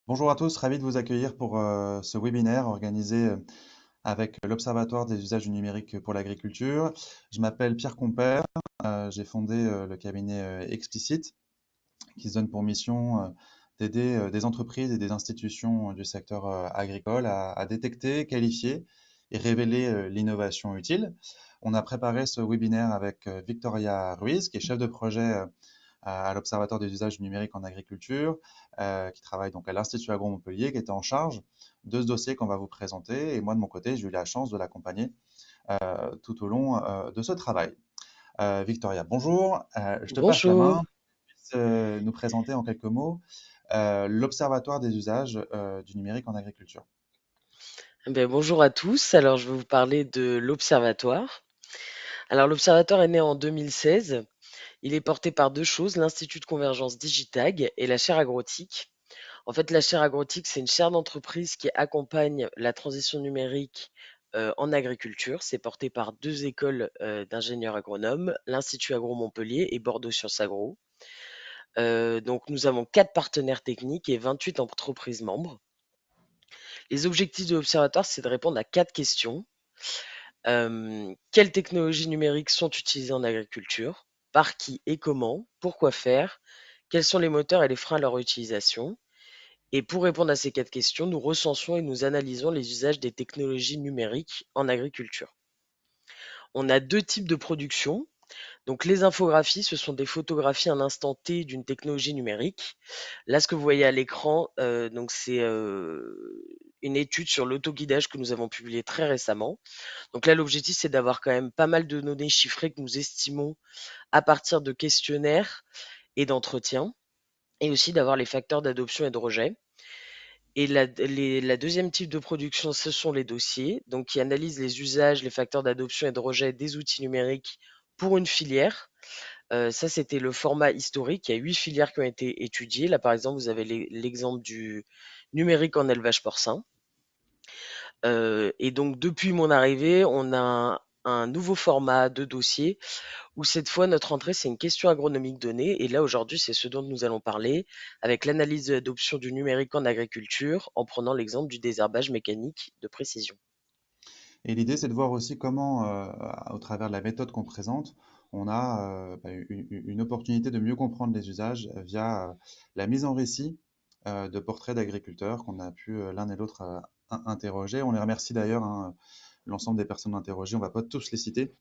Bonjour à tous, ravi de vous accueillir pour ce webinaire organisé avec l'Observatoire des usages du numérique pour l'agriculture. Je m'appelle Pierre Compère, j'ai fondé le cabinet Explicit qui se donne pour mission d'aider des entreprises et des institutions du secteur agricole à détecter, qualifier et révéler l'innovation utile. On a préparé ce webinaire avec Victoria Ruiz, qui est chef de projet à l'Observatoire des usages du numérique en agriculture, qui travaille donc à l'Institut Agro Montpellier, qui était en charge de ce dossier qu'on va vous présenter. Et moi, de mon côté, j'ai eu la chance de l'accompagner tout au long de ce travail. Victoria, bonjour. Je te passe la Bonjour. main. Nous présenter en quelques mots l'Observatoire des usages du numérique en agriculture. Bonjour à tous. Alors, je vais vous parler de l'Observatoire. Alors, l'Observatoire est né en 2016. Il est porté par deux choses, l'Institut de convergence Digitag et la chaire agrotique. En fait, la chaire agrotique, c'est une chaire d'entreprise qui accompagne la transition numérique en agriculture. C'est porté par deux écoles d'ingénieurs agronomes, l'Institut Agro Montpellier et Bordeaux Sciences Agro. Donc, nous avons 4 partenaires techniques et 28 entreprises membres. Les objectifs de l'Observatoire, c'est de répondre à 4 questions. Quelles technologies numériques sont utilisées en agriculture? Par qui et comment? Pourquoi faire? Quels sont les moteurs et les freins à leur utilisation? Et pour répondre à ces 4 questions, nous recensons et nous analysons les usages des technologies numériques en agriculture. On a 2 types de production. Donc les infographies, ce sont des photographies à un instant T d'une technologie numérique. Là, ce que vous voyez à l'écran, donc c'est une étude sur l'autoguidage que nous avons publiée très récemment. Donc là, l'objectif, c'est d'avoir quand même pas mal de données chiffrées que nous estimons à partir de questionnaires et d'entretiens, et aussi d'avoir les facteurs d'adoption et de rejet. Et la deuxième type de production, ce sont les dossiers, donc qui analysent les usages, les facteurs d'adoption et de rejet des outils numériques pour une filière. Ça, c'était le format historique. Il y a 8 filières qui ont été étudiées. Là, par exemple, vous avez l'exemple du numérique en élevage porcin. Et donc, depuis mon arrivée, on a un nouveau format de dossier où cette fois, notre entrée, c'est une question agronomique donnée. Et là, aujourd'hui, c'est ce dont nous allons parler avec l'analyse de l'adoption du numérique en agriculture en prenant l'exemple du désherbage mécanique de précision. Et l'idée, c'est de voir aussi comment, au travers de la méthode qu'on présente, on a une opportunité de mieux comprendre les usages via la mise en récit de portraits d'agriculteurs qu'on a pu l'un et l'autre interroger. On les remercie d'ailleurs, hein, l'ensemble des personnes interrogées. On ne va pas tous les citer,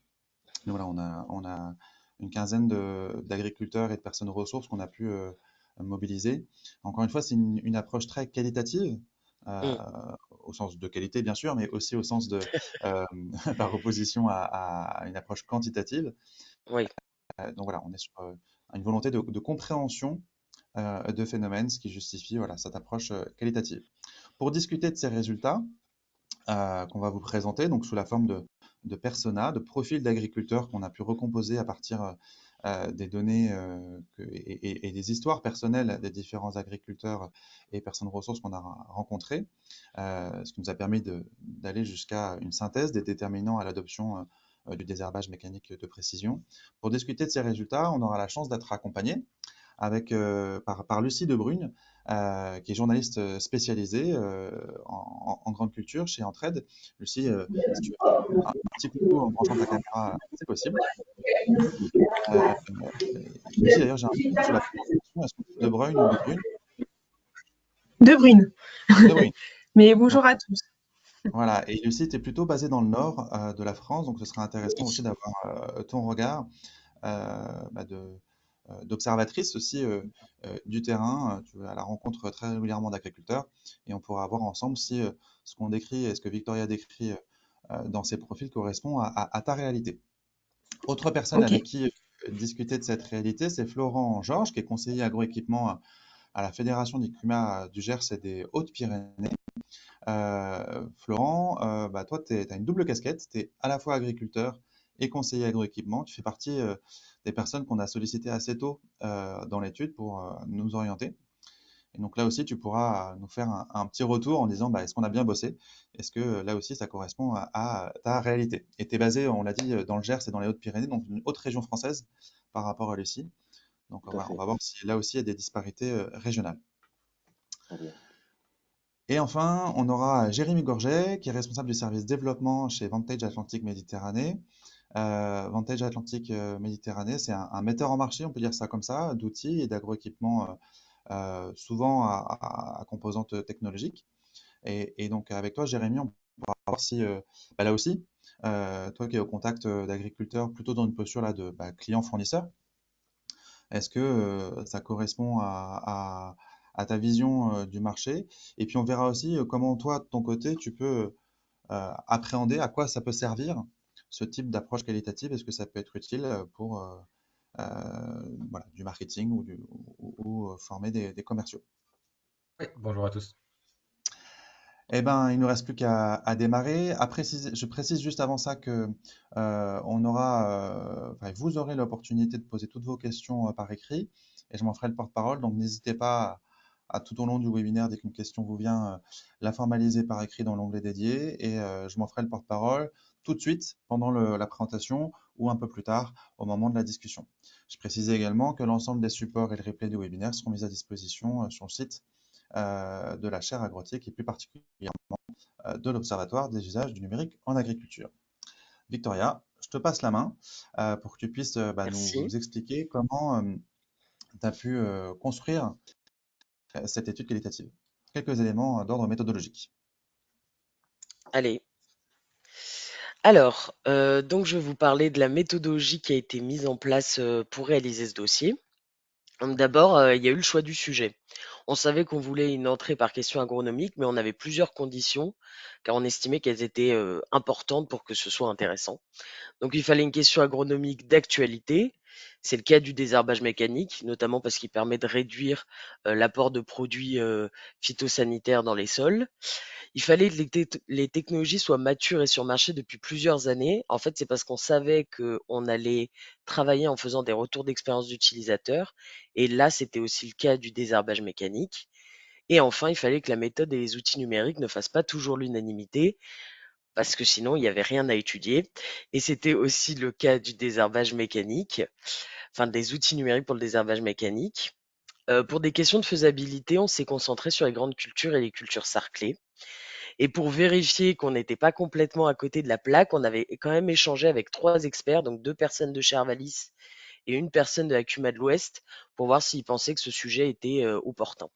mais voilà, on a une quinzaine d'agriculteurs et de personnes ressources qu'on a pu mobiliser. Encore une fois, c'est une approche très qualitative, euh, Mmh, au sens de qualité bien sûr, mais aussi au sens de, euh, par opposition à une approche quantitative. oui. Donc voilà, on est sur une volonté de compréhension de phénomènes, ce qui justifie voilà, cette approche qualitative. Pour discuter de ces résultats, qu'on va vous présenter, donc sous la forme de personas, de profils d'agriculteurs qu'on a pu recomposer à partir des données et des histoires personnelles des différents agriculteurs et personnes ressources qu'on a rencontrés, ce qui nous a permis d'aller jusqu'à une synthèse des déterminants à l'adoption du désherbage mécanique de précision. Pour discuter de ces résultats, on aura la chance d'être accompagné par Lucie Debrune, qui est journaliste spécialisée en grande culture chez Entraide. Lucie, si tu veux faire un petit coucou en branchant ta caméra, c'est possible. Euh, Lucie, d'ailleurs, j'ai un doute sur la prononciation. Est-ce qu'on dit De Bruyne ou De Brune? De Brune. De Bruyne. Mais Donc, bonjour à tous. voilà. Et Lucie, tu es plutôt basée dans le nord de la France, donc ce sera intéressant aussi d'avoir ton regard d'observatrice aussi du terrain, tu vas à la rencontre très régulièrement d'agriculteurs, et on pourra voir ensemble si ce qu'on décrit et ce que Victoria décrit dans ses profils correspond à ta réalité. Autre personne Ok. avec qui discuter de cette réalité, c'est Florent Georges, qui est conseiller agroéquipement à la Fédération du climat du Gers et des Hautes-Pyrénées. Florent, toi, tu as une double casquette. Tu es à la fois agriculteur et conseiller agroéquipement. Tu fais partie des personnes qu'on a sollicitées assez tôt dans l'étude pour nous orienter. Et donc là aussi, tu pourras nous faire un petit retour en disant est-ce qu'on a bien bossé? Est-ce que là aussi, ça correspond à ta réalité? Et tu es basé, on l'a dit, dans le Gers et dans les Hautes-Pyrénées, donc une haute région française par rapport à Lucie. Donc Tout à voilà, on fait. va voir si là aussi il y a des disparités régionales. Très bien. Et enfin, on aura Jérémy Gorget, qui est responsable du service développement chez Vantage Atlantique Méditerranée. Vantage Atlantique Méditerranée, c'est un metteur en marché, on peut dire ça comme ça, d'outils et d'agroéquipements souvent à composantes technologiques. Et donc avec toi, Jérémy, on pourra voir si, là aussi, toi qui es au contact d'agriculteurs plutôt dans une posture là de client-fournisseur, est-ce que ça correspond à ta vision du marché? Et puis on verra aussi comment toi, de ton côté, tu peux appréhender à quoi ça peut servir ce type d'approche qualitative. Est-ce que ça peut être utile pour voilà, du marketing ou former des commerciaux? Oui, bonjour à tous. Eh ben, il ne nous reste plus qu'à démarrer. Je précise juste avant ça que enfin, vous aurez l'opportunité de poser toutes vos questions par écrit et je m'en ferai le porte-parole. Donc, n'hésitez pas à tout au long du webinaire, dès qu'une question vous vient, la formaliser par écrit dans l'onglet dédié et je m'en ferai le porte-parole tout de suite pendant la présentation ou un peu plus tard au moment de la discussion. Je précise également que l'ensemble des supports et le replay du webinaire seront mis à disposition sur le site de la chaire agrotique et plus particulièrement de l'Observatoire des usages du numérique en agriculture. Victoria, je te passe la main pour que tu puisses Merci. nous expliquer comment tu as pu construire cette étude qualitative. Quelques éléments d'ordre méthodologique. Allez. Alors, donc je vais vous parler de la méthodologie qui a été mise en place pour réaliser ce dossier. Donc d'abord, il y a eu le choix du sujet. On savait qu'on voulait une entrée par question agronomique, mais on avait plusieurs conditions, car on estimait qu'elles étaient importantes pour que ce soit intéressant. Donc il fallait une question agronomique d'actualité. C'est le cas du désherbage mécanique, notamment parce qu'il permet de réduire l'apport de produits phytosanitaires dans les sols. Il fallait que les technologies soient matures et sur marché depuis plusieurs années. En fait, c'est parce qu'on savait qu'on allait travailler en faisant des retours d'expérience d'utilisateurs. Et là, c'était aussi le cas du désherbage mécanique. Et enfin, il fallait que la méthode et les outils numériques ne fassent pas toujours l'unanimité, parce que sinon, il n'y avait rien à étudier. Et c'était aussi le cas du désherbage mécanique, enfin des outils numériques pour le désherbage mécanique. Pour des questions de faisabilité, on s'est concentré sur les grandes cultures et les cultures sarclées. Et pour vérifier qu'on n'était pas complètement à côté de la plaque, on avait quand même échangé avec 3 experts, donc 2 personnes de chez Arvalis et une personne de la CUMA de l'Ouest, pour voir s'ils pensaient que ce sujet était opportun.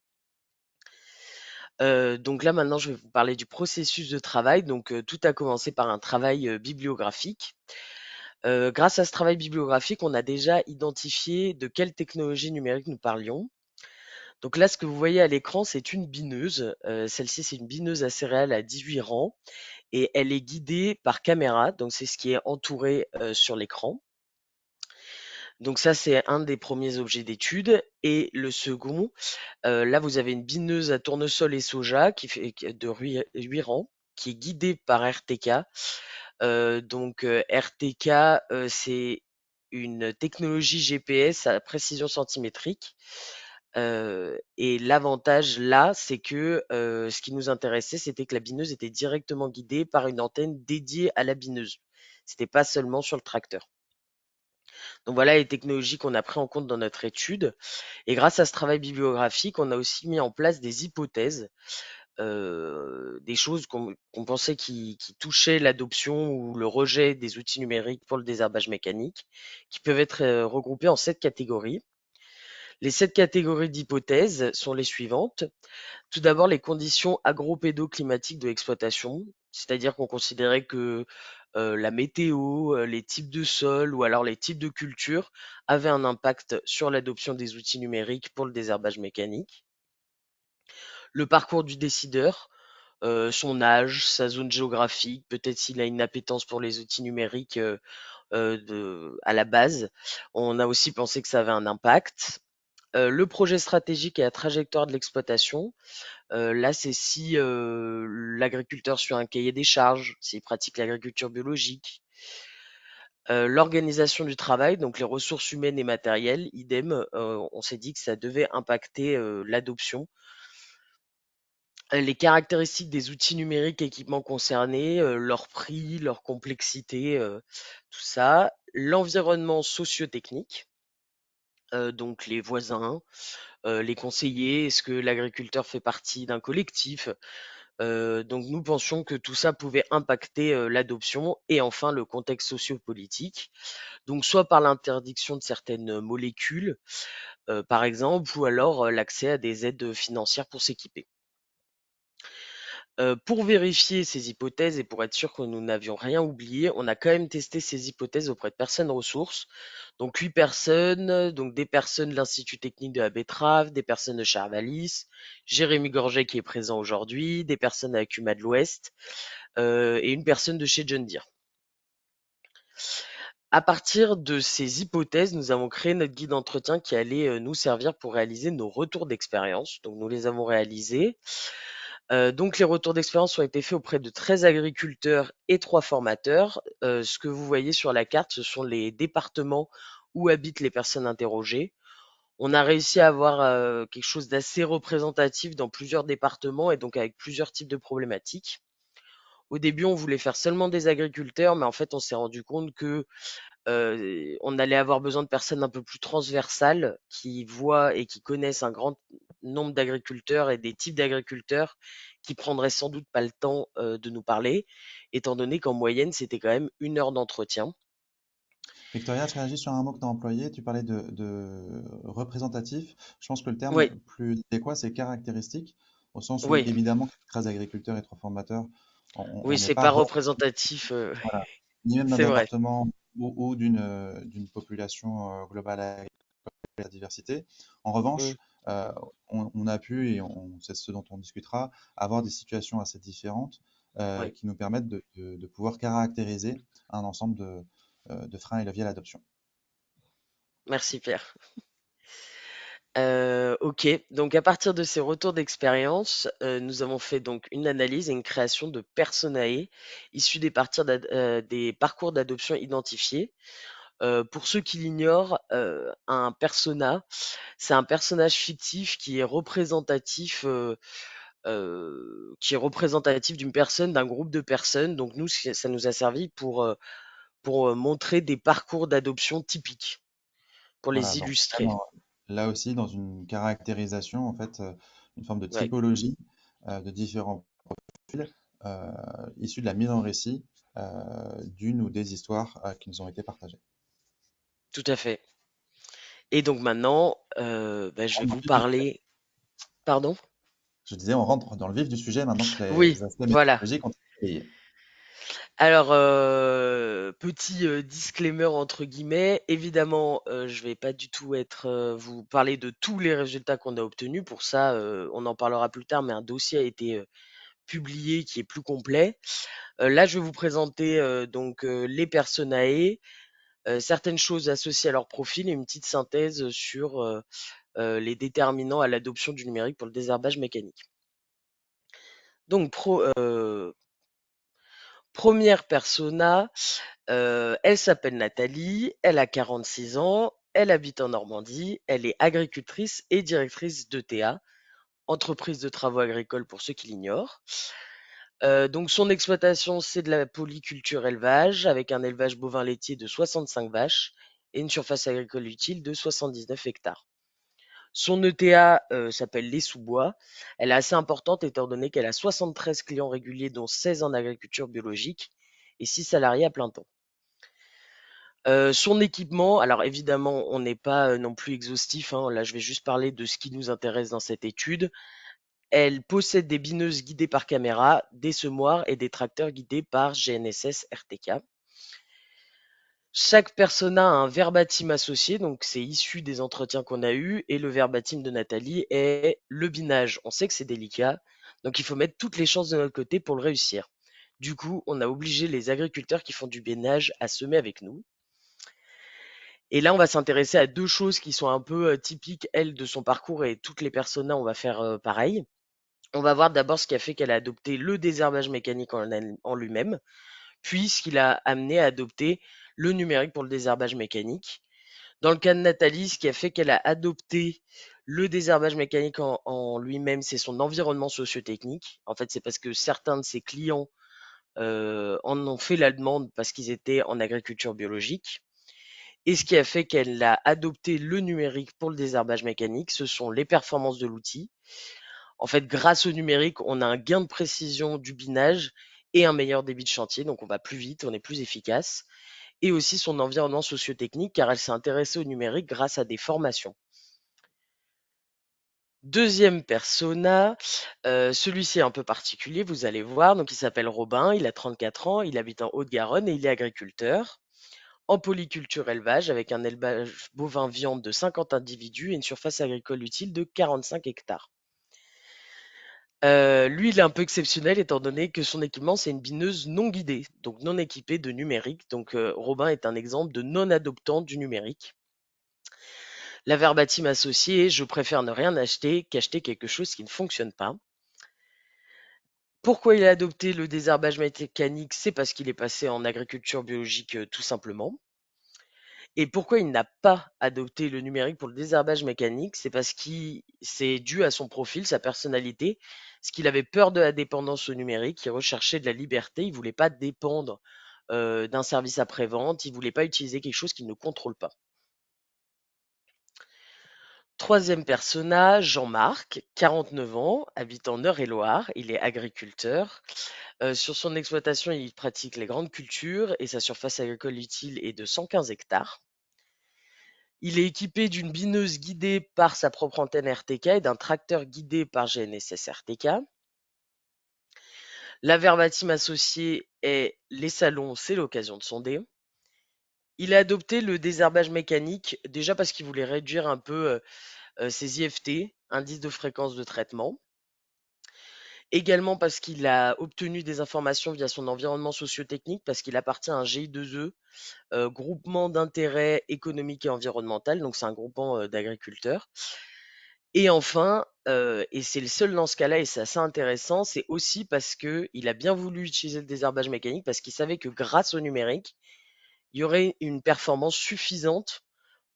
Donc là maintenant, je vais vous parler du processus de travail. Donc tout a commencé par un travail bibliographique. Grâce à ce travail bibliographique, on a déjà identifié de quelle technologie numérique nous parlions. Donc là, ce que vous voyez à l'écran, c'est une bineuse. Celle-ci, c'est une bineuse à céréales à 18 rangs et elle est guidée par caméra, donc c'est ce qui est entouré sur l'écran. Donc ça, c'est un des premiers objets d'étude. Et le second, là, vous avez une bineuse à tournesol et soja de 8 rangs, qui est guidée par RTK. Donc RTK, c'est une technologie GPS à précision centimétrique. Et l'avantage là, c'est que ce qui nous intéressait, c'était que la bineuse était directement guidée par une antenne dédiée à la bineuse. C'était pas seulement sur le tracteur. Donc voilà les technologies qu'on a pris en compte dans notre étude. Et grâce à ce travail bibliographique, on a aussi mis en place des hypothèses, des choses qu'on pensait qui touchaient l'adoption ou le rejet des outils numériques pour le désherbage mécanique, qui peuvent être regroupées en 7 catégories. Les 7 catégories d'hypothèses sont les suivantes. Tout d'abord, les conditions agropédoclimatiques de l'exploitation, c'est-à-dire qu'on considérait que la météo, les types de sol ou alors les types de cultures avaient un impact sur l'adoption des outils numériques pour le désherbage mécanique. Le parcours du décideur, son âge, sa zone géographique, peut-être s'il a une appétence pour les outils numériques à la base. On a aussi pensé que ça avait un impact. Le projet stratégique et la trajectoire de l'exploitation. Là, c'est si l'agriculteur suit un cahier des charges, s'il pratique l'agriculture biologique. L'organisation du travail, donc les ressources humaines et matérielles, idem, on s'est dit que ça devait impacter l'adoption. Les caractéristiques des outils numériques et équipements concernés, leur prix, leur complexité, tout ça. L'environnement socio-technique. donc les voisins, les conseillers, est-ce que l'agriculteur fait partie d'un collectif? Donc nous pensions que tout ça pouvait impacter, l'adoption et enfin le contexte sociopolitique. Donc soit par l'interdiction de certaines molécules, par exemple, ou alors, l'accès à des aides financières pour s'équiper. Pour vérifier ces hypothèses et pour être sûr que nous n'avions rien oublié, on a quand même testé ces hypothèses auprès de personnes ressources. Donc 8 personnes, donc des personnes de l'Institut technique de la betterave, des personnes de Charvalis, Jérémy Gorget qui est présent aujourd'hui, des personnes à Cuma de l'Ouest, et une personne de chez John Deere. À partir de ces hypothèses, nous avons créé notre guide d'entretien qui allait, nous servir pour réaliser nos retours d'expérience. Donc nous les avons réalisés. Donc les retours d'expérience ont été faits auprès de 13 agriculteurs et 3 formateurs. Ce que vous voyez sur la carte, ce sont les départements où habitent les personnes interrogées. On a réussi à avoir, quelque chose d'assez représentatif dans plusieurs départements et donc avec plusieurs types de problématiques. Au début, on voulait faire seulement des agriculteurs, mais en fait, on s'est rendu compte que on allait avoir besoin de personnes un peu plus transversales qui voient et qui connaissent un grand nombre d'agriculteurs et des types d'agriculteurs qui prendraient sans doute pas le temps de nous parler, étant donné qu'en moyenne, c'était quand même 1 heure d'entretien. Victoria, je réagis sur un mot que tu as employé. Tu parlais de représentatif. Je pense que le terme Oui, plus adéquat, c'est caractéristique, au sens où, oui, évidemment, 13 agriculteurs et 3 formateurs, oui, on n'est c'est pas pas représentatif, voilà, ni même d'un c'est vrai. département ou d'une population globale à la diversité. En Mm, revanche, on a pu, et c'est ce dont on discutera, avoir des situations assez différentes oui, qui nous permettent de pouvoir caractériser un ensemble de freins et leviers à l'adoption. merci Pierre. OK, donc à partir de ces retours d'expérience, nous avons fait donc une analyse et une création de Personae issus des parcours d'adoption identifiés. Pour ceux qui l'ignorent, un persona, c'est un personnage fictif qui est représentatif d'une personne, d'un groupe de personnes. Donc nous, ça nous a servi pour, montrer des parcours d'adoption typiques, pour Voilà, les donc illustrer. là aussi, dans une caractérisation, en fait, une forme de Ouais, typologie de différents profils issus de la mise en récit d'une ou des histoires qui nous ont été partagées. tout à fait. Et donc maintenant, bah, je On vais rentre dans vous le vif du sujet. parler. Pardon? Je disais, on rentre dans le vif du sujet maintenant que Oui, les aspects voilà. méthodologiques ont été balayés. Alors, petit, disclaimer entre guillemets, évidemment, je vais pas du tout vous parler de tous les résultats qu'on a obtenus. Pour ça, on en parlera plus tard, mais un dossier a été, publié qui est plus complet. Là, je vais vous présenter, donc, les personae, certaines choses associées à leur profil et une petite synthèse sur, les déterminants à l'adoption du numérique pour le désherbage mécanique. Donc première persona, elle s'appelle Nathalie, elle a 46 ans, elle habite en Normandie, elle est agricultrice et directrice d'ETA, entreprise de travaux agricoles pour ceux qui l'ignorent. Donc son exploitation, c'est de la polyculture élevage avec un élevage bovin laitier de 65 vaches et une surface agricole utile de 79 hectares. Son ETA s'appelle Les Sous-Bois. Elle est assez importante étant donné qu'elle a 73 clients réguliers, dont 16 en agriculture biologique et 6 salariés à plein temps. Son équipement, alors évidemment, on n'est pas non plus exhaustif, hein. Là, je vais juste parler de ce qui nous intéresse dans cette étude. Elle possède des bineuses guidées par caméra, des semoirs et des tracteurs guidés par GNSS RTK. Chaque persona a un verbatim associé, donc c'est issu des entretiens qu'on a eus, et le verbatim de Nathalie est le binage. On sait que c'est délicat, donc il faut mettre toutes les chances de notre côté pour le réussir. Du coup, on a obligé les agriculteurs qui font du binage à semer avec nous. Et là, on va s'intéresser à 2 choses qui sont un peu, typiques, elle, de son parcours et toutes les personas, on va faire, pareil. On va voir d'abord ce qui a fait qu'elle a adopté le désherbage mécanique en lui-même, puis ce qui l'a amené à adopter le numérique pour le désherbage mécanique. Dans le cas de Nathalie, ce qui a fait qu'elle a adopté le désherbage mécanique en lui-même, c'est son environnement socio-technique. En fait, c'est parce que certains de ses clients, en ont fait la demande parce qu'ils étaient en agriculture biologique. Et ce qui a fait qu'elle a adopté le numérique pour le désherbage mécanique, ce sont les performances de l'outil. En fait, grâce au numérique, on a un gain de précision du binage et un meilleur débit de chantier, donc on va plus vite, on est plus efficace. Et aussi son environnement socio-technique, car elle s'est intéressée au numérique grâce à des formations. Deuxième persona, celui-ci est un peu particulier, vous allez voir. Donc il s'appelle Robin, il a 34 ans, il habite en Haute-Garonne et il est agriculteur en polyculture élevage avec un élevage bovin viande de 50 individus et une surface agricole utile de 45 hectares. Lui, il est un peu exceptionnel étant donné que son équipement, c'est une bineuse non guidée, donc non équipée de numérique. Donc Robin est un exemple de non-adoptant du numérique. La verbatim associée, je préfère ne rien acheter qu'acheter quelque chose qui ne fonctionne pas. Pourquoi il a adopté le désherbage mécanique? C'est parce qu'il est passé en agriculture biologique, tout simplement. Et pourquoi il n'a pas adopté le numérique pour le désherbage mécanique? C'est parce qu'il c'est dû à son profil, sa personnalité, parce qu'il avait peur de la dépendance au numérique, il recherchait de la liberté, il voulait pas dépendre, d'un service après-vente, il voulait pas utiliser quelque chose qu'il ne contrôle pas. Troisième personnage, Jean-Marc, 49 ans, habite en Eure-et-Loir, il est agriculteur. Sur son exploitation, il pratique les grandes cultures et sa surface agricole utile est de 115 hectares. Il est équipé d'une bineuse guidée par sa propre antenne RTK et d'un tracteur guidé par GNSS RTK. La verbatim associée est les salons, c'est l'occasion de sonder. Il a adopté le désherbage mécanique déjà parce qu'il voulait réduire un peu ses IFT, indice de fréquence de traitement. Également parce qu'il a obtenu des informations via son environnement socio-technique, parce qu'il appartient à un GI2E, groupement d'intérêt économique et environnemental, donc c'est un groupement d'agriculteurs. Et enfin, et c'est le seul dans ce cas-là, et c'est assez intéressant, c'est aussi parce que il a bien voulu utiliser le désherbage mécanique, parce qu'il savait que grâce au numérique, il y aurait une performance suffisante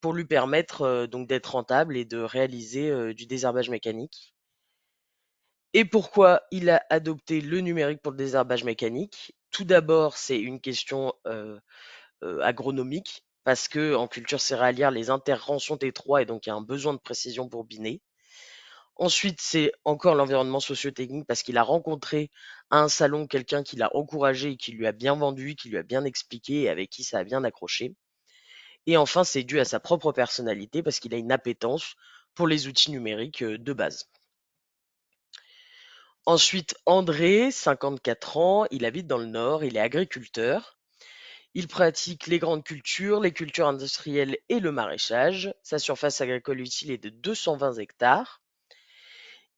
pour lui permettre donc d'être rentable et de réaliser du désherbage mécanique. Et pourquoi il a adopté le numérique pour le désherbage mécanique? Tout d'abord, c'est une question agronomique, parce que en culture céréalière, les interrangs sont étroits et donc il y a un besoin de précision pour biner. Ensuite, c'est encore l'environnement socio-technique parce qu'il a rencontré à un salon quelqu'un qui l'a encouragé et qui lui a bien vendu, qui lui a bien expliqué et avec qui ça a bien accroché. Et enfin, c'est dû à sa propre personnalité parce qu'il a une appétence pour les outils numériques de base. Ensuite, André, 54 ans, il habite dans le Nord, il est agriculteur. Il pratique les grandes cultures, les cultures industrielles et le maraîchage. Sa surface agricole utile est de 220 hectares.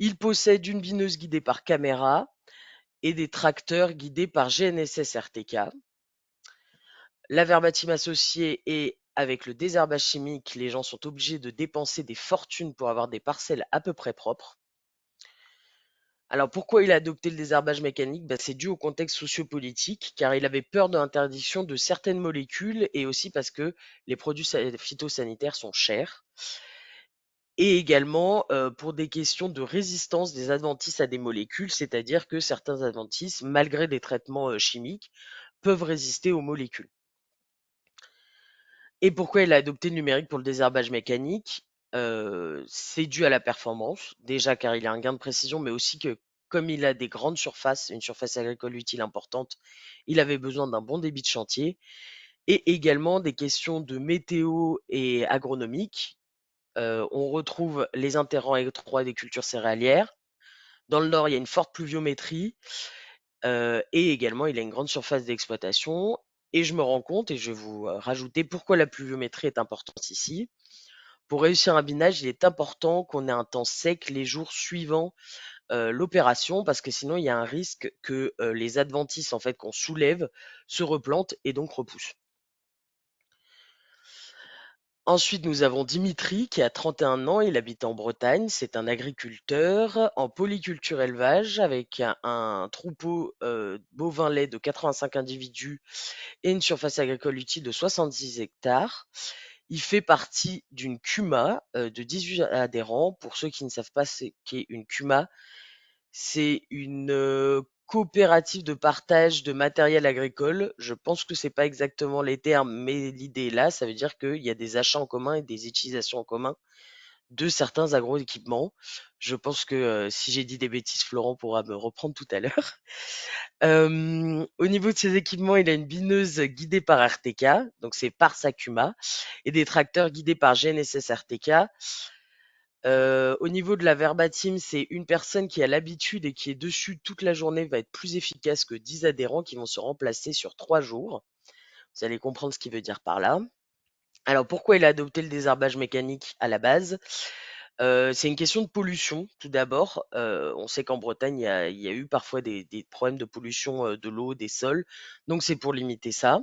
Il possède une bineuse guidée par caméra et des tracteurs guidés par GNSS RTK. La verbatim associée est avec le désherbage chimique, les gens sont obligés de dépenser des fortunes pour avoir des parcelles à peu près propres. Alors pourquoi il a adopté le désherbage mécanique? C'est dû au contexte sociopolitique, car il avait peur de l'interdiction de certaines molécules et aussi parce que les produits phytosanitaires sont chers. Et également pour des questions de résistance des adventices à des molécules, c'est-à-dire que certains adventices, malgré des traitements chimiques, peuvent résister aux molécules. Et pourquoi il a adopté le numérique pour le désherbage mécanique? C'est dû à la performance, déjà car il a un gain de précision, mais aussi que comme il a des grandes surfaces, une surface agricole utile importante, il avait besoin d'un bon débit de chantier et également des questions de météo et agronomique. On retrouve les interrants étroits des cultures céréalières. Dans le nord, il y a une forte pluviométrie et également il a une grande surface d'exploitation. Et je me rends compte, et je vais vous rajouter pourquoi la pluviométrie est importante ici. Pour réussir un binage, il est important qu'on ait un temps sec les jours suivant l'opération, parce que sinon il y a un risque que les adventices en fait qu'on soulève se replantent et donc repoussent. Ensuite, nous avons Dimitri qui a 31 ans, il habite en Bretagne, c'est un agriculteur en polyculture élevage avec un troupeau bovin lait de 85 individus et une surface agricole utile de 66 hectares. Il fait partie d'une CUMA de 18 adhérents. Pour ceux qui ne savent pas ce qu'est une CUMA, c'est une coopérative de partage de matériel agricole. Je pense que c'est pas exactement les termes, mais l'idée est là. Ça veut dire qu'il y a des achats en commun et des utilisations en commun de certains agroéquipements. Je pense que si j'ai dit des bêtises, Florent pourra me reprendre tout à l'heure. Au niveau de ces équipements, il a une bineuse guidée par RTK, donc c'est par Sakuma, et des tracteurs guidés par GNSS RTK. Au niveau de la verbatim, c'est une personne qui a l'habitude et qui est dessus toute la journée va être plus efficace que 10 adhérents qui vont se remplacer sur 3 jours. Vous allez comprendre ce qu'il veut dire par là. Alors pourquoi il a adopté le désherbage mécanique à la base? C'est une question de pollution tout d'abord. On sait qu'en Bretagne, il y a eu parfois des problèmes de pollution, de l'eau, des sols, donc c'est pour limiter ça.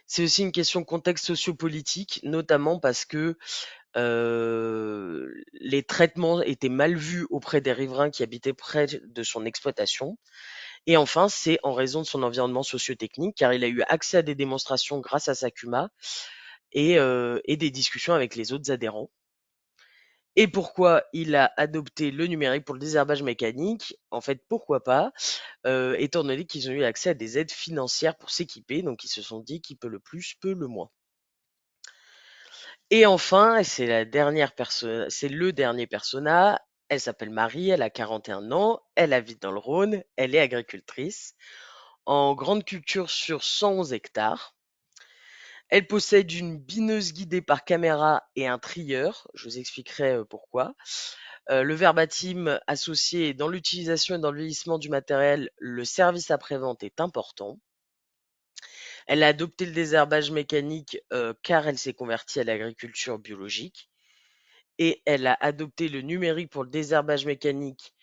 C'est aussi une question de contexte sociopolitique, notamment parce que les traitements étaient mal vus auprès des riverains qui habitaient près de son exploitation. Et enfin, c'est en raison de son environnement socio-technique, car il a eu accès à des démonstrations grâce à Sakuma et des discussions avec les autres adhérents. Et pourquoi il a adopté le numérique pour le désherbage mécanique? En fait, pourquoi pas? Étant donné qu'ils ont eu accès à des aides financières pour s'équiper, donc ils se sont dit: «Qui peut le plus, peut le moins». Et enfin, et c'est le dernier persona, elle s'appelle Marie, elle a 41 ans, elle habite dans le Rhône, elle est agricultrice, en grande culture sur 111 hectares. Elle possède une bineuse guidée par caméra et un trieur, je vous expliquerai pourquoi. Le verbatim associé dans l'utilisation et dans le vieillissement du matériel, le service après-vente est important. Elle a adopté le désherbage mécanique car elle s'est convertie à l'agriculture biologique. Et elle a adopté le numérique pour le désherbage mécanique,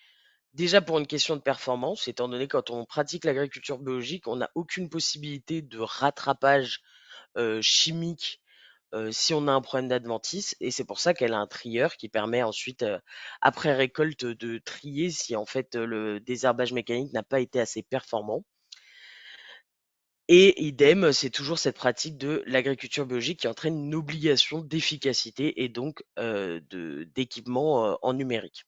déjà pour une question de performance, étant donné que quand on pratique l'agriculture biologique, on n'a aucune possibilité de rattrapage chimique si on a un problème d'adventice. Et c'est pour ça qu'elle a un trieur qui permet ensuite, après récolte, de trier si en fait le désherbage mécanique n'a pas été assez performant. Et idem, c'est toujours cette pratique de l'agriculture biologique qui entraîne une obligation d'efficacité et donc d'équipement en numérique.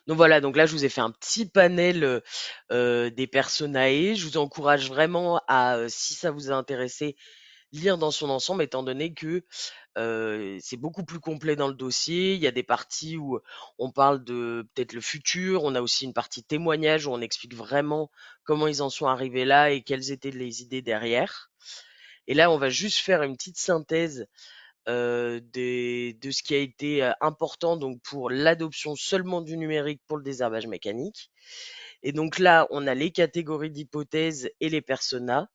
Donc voilà, donc là je vous ai fait un petit panel des personae. Je vous encourage vraiment à, si ça vous a intéressé, lire dans son ensemble, étant donné que c'est beaucoup plus complet dans le dossier. Il y a des parties où on parle de peut-être le futur. On a aussi une partie témoignage où on explique vraiment comment ils en sont arrivés là et quelles étaient les idées derrière. Et là, on va juste faire une petite synthèse de ce qui a été important donc pour l'adoption seulement du numérique pour le désherbage mécanique. Et donc là, on a les catégories d'hypothèses et les personas.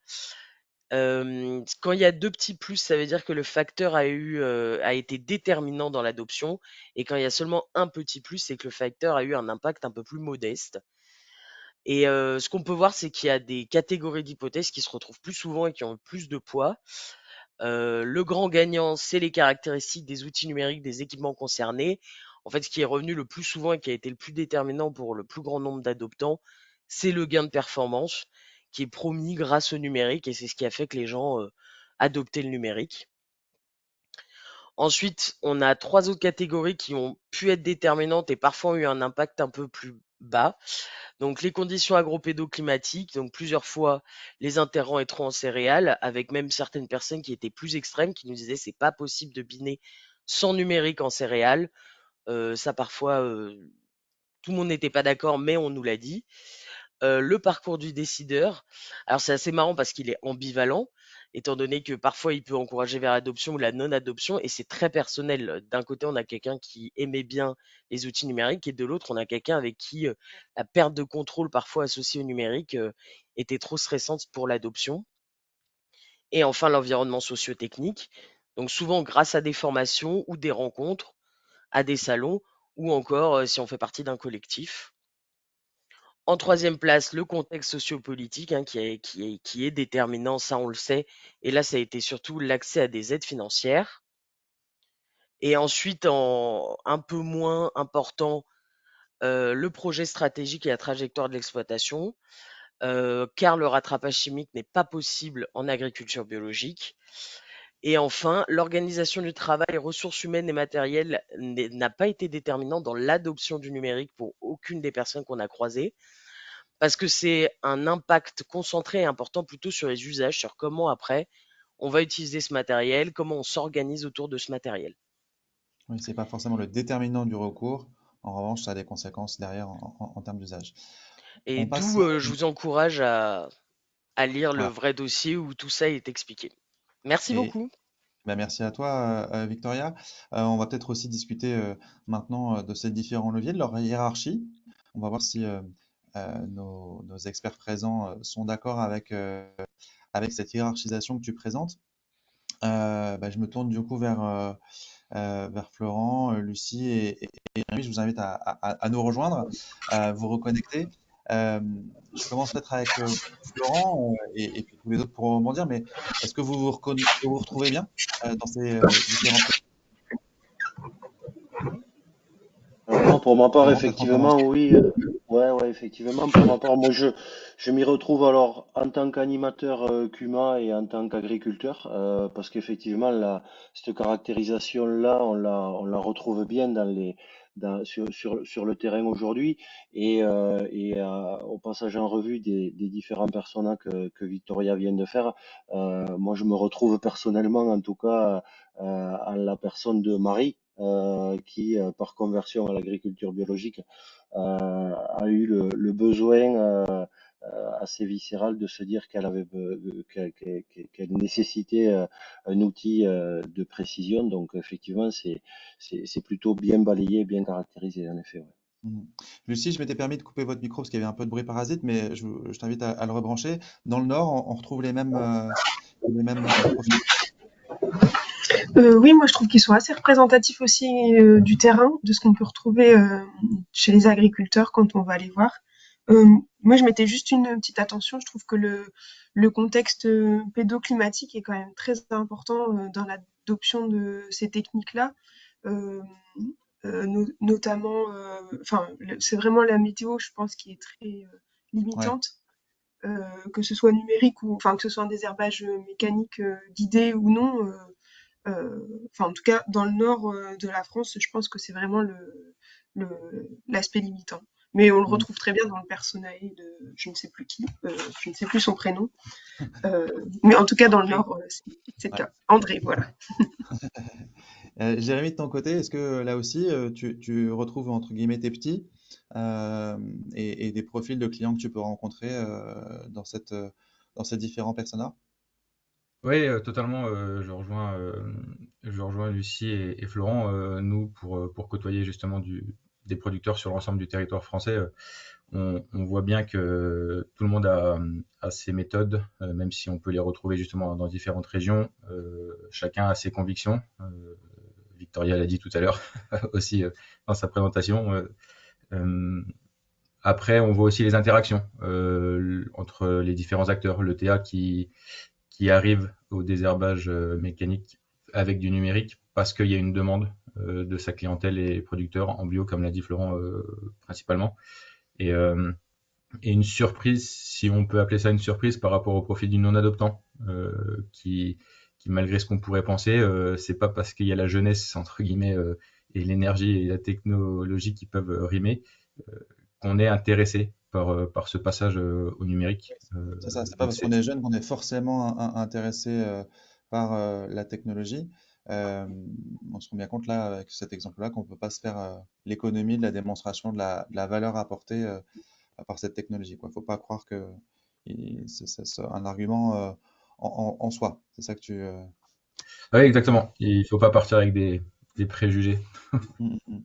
Quand il y a 2 petits plus, ça veut dire que le facteur a été déterminant dans l'adoption, et quand il y a seulement un petit plus, c'est que le facteur a eu un impact un peu plus modeste. Et ce qu'on peut voir, c'est qu'il y a des catégories d'hypothèses qui se retrouvent plus souvent et qui ont plus de poids. Le grand gagnant, c'est les caractéristiques des outils numériques des équipements concernés. En fait, ce qui est revenu le plus souvent et qui a été le plus déterminant pour le plus grand nombre d'adoptants, c'est le gain de performance qui est promis grâce au numérique, et c'est ce qui a fait que les gens adoptaient le numérique. Ensuite, on a 3 autres catégories qui ont pu être déterminantes et parfois ont eu un impact un peu plus bas. Donc les conditions agropédoclimatiques, donc plusieurs fois les interrants et trop en céréales, avec même certaines personnes qui étaient plus extrêmes, qui nous disaient c'est pas possible de biner sans numérique en céréales. Ça parfois, tout le monde n'était pas d'accord, mais on nous l'a dit. Le parcours du décideur, alors c'est assez marrant parce qu'il est ambivalent, étant donné que parfois il peut encourager vers l'adoption ou la non-adoption, et c'est très personnel. D'un côté, on a quelqu'un qui aimait bien les outils numériques, et de l'autre, on a quelqu'un avec qui la perte de contrôle parfois associée au numérique était trop stressante pour l'adoption. Et enfin, l'environnement socio-technique, donc souvent grâce à des formations ou des rencontres, à des salons, ou encore si on fait partie d'un collectif. En troisième place, le contexte sociopolitique hein, qui est déterminant, ça on le sait. Et là, ça a été surtout l'accès à des aides financières. Et ensuite, un peu moins important, le projet stratégique et la trajectoire de l'exploitation, car le rattrapage chimique n'est pas possible en agriculture biologique. Et enfin, l'organisation du travail, ressources humaines et matérielles n'a pas été déterminant dans l'adoption du numérique pour aucune des personnes qu'on a croisées. parce que c'est un impact concentré et important plutôt sur les usages, sur comment après on va utiliser ce matériel, comment on s'organise autour de ce matériel. Oui, c'est pas forcément le déterminant du recours. En revanche, ça a des conséquences derrière en termes d'usage. Et On passe, d'où je vous encourage à lire le voilà. vrai dossier où tout ça est expliqué. Merci Et beaucoup. ben, merci à toi, Victoria. On va peut-être aussi discuter maintenant de ces différents leviers, de leur hiérarchie. On va voir si nos experts présents sont d'accord avec cette hiérarchisation que tu présentes. Ben, je me tourne du coup vers Florent, Lucie et Jérémy. Je vous invite à nous rejoindre, vous reconnecter. Euh, je commence peut-être avec Florent et puis tous les autres pourront rebondir, mais est-ce que vous vous retrouvez bien dans ces différentes Non, pour ma part, Florent, peut-être en commencer. effectivement, oui. Ouais, effectivement, pour ma part, moi, je m'y retrouve alors en tant qu'animateur CUMA et en tant qu'agriculteur, parce qu'effectivement, cette caractérisation-là, on la retrouve bien sur le terrain aujourd'hui, et au passage en revue des différents personnages que Victoria vient de faire, moi, je me retrouve personnellement, en tout cas, en la personne de Marie qui, par conversion à l'agriculture biologique, a eu le besoin assez viscéral de se dire qu'elle nécessitait un outil de précision. Donc, effectivement, c'est plutôt bien balayé, bien caractérisé, en effet. Ouais. Mhm. Lucie, je m'étais permis de couper votre micro parce qu'il y avait un peu de bruit parasite, mais je t'invite à le rebrancher. Dans le Nord, on retrouve les mêmes profils. Oui, moi je trouve qu'ils sont assez représentatifs aussi du terrain, de ce qu'on peut retrouver chez les agriculteurs quand on va les voir. Euh, Moi je mettais juste une petite attention, je trouve que le contexte pédoclimatique est quand même très important dans l'adoption de ces techniques-là. Euh, Notamment, enfin, c'est vraiment la météo, je pense, qui est très Ouais. limitante, que ce soit numérique ou, enfin, que ce soit un désherbage mécanique guidé ou non. Enfin, en tout cas, dans le nord de la France, je pense que c'est vraiment l'aspect limitant. Mais on le Mhm. retrouve très bien dans le personnage de je ne sais plus qui, je ne sais plus son prénom. Mais en tout cas, dans le André. nord, c'est le Ouais. cas. André, voilà. Jérémy, de ton côté, est-ce que là aussi, tu retrouves entre guillemets tes petits euh, et des profils de clients que tu peux rencontrer dans ces différents personas? Oui, totalement. Je rejoins Lucie et Florent. Nous, pour côtoyer justement des producteurs sur l'ensemble du territoire français, on voit bien que tout le monde a ses méthodes, même si on peut les retrouver justement dans différentes régions. Chacun a ses convictions. Victoria l'a dit tout à l'heure aussi dans sa présentation. Euh, Après, on voit aussi les interactions entre les différents acteurs. Le TA qui arrive au désherbage mécanique avec du numérique parce qu'il y a une demande de sa clientèle et producteurs en bio, comme l'a dit Florent, principalement. Et, euh, et une surprise, si on peut appeler ça une surprise, par rapport au profil du non-adoptant, qui, malgré ce qu'on pourrait penser, c'est pas parce qu'il y a la jeunesse, entre guillemets, et l'énergie et la technologie qui peuvent rimer, qu'on est intéressé par ce passage au numérique. C'est ça, c'est pas Donc parce qu'on c'est est jeune qu'on est forcément intéressé par la technologie. Euh, on se rend bien compte là, avec cet exemple-là, qu'on peut pas se faire l'économie de la démonstration de la valeur apportée par cette technologie, quoi. Faut pas croire que c'est un argument en soi. C'est ça que tu. Oui, exactement. Il faut pas partir avec des préjugés. Mm, mm.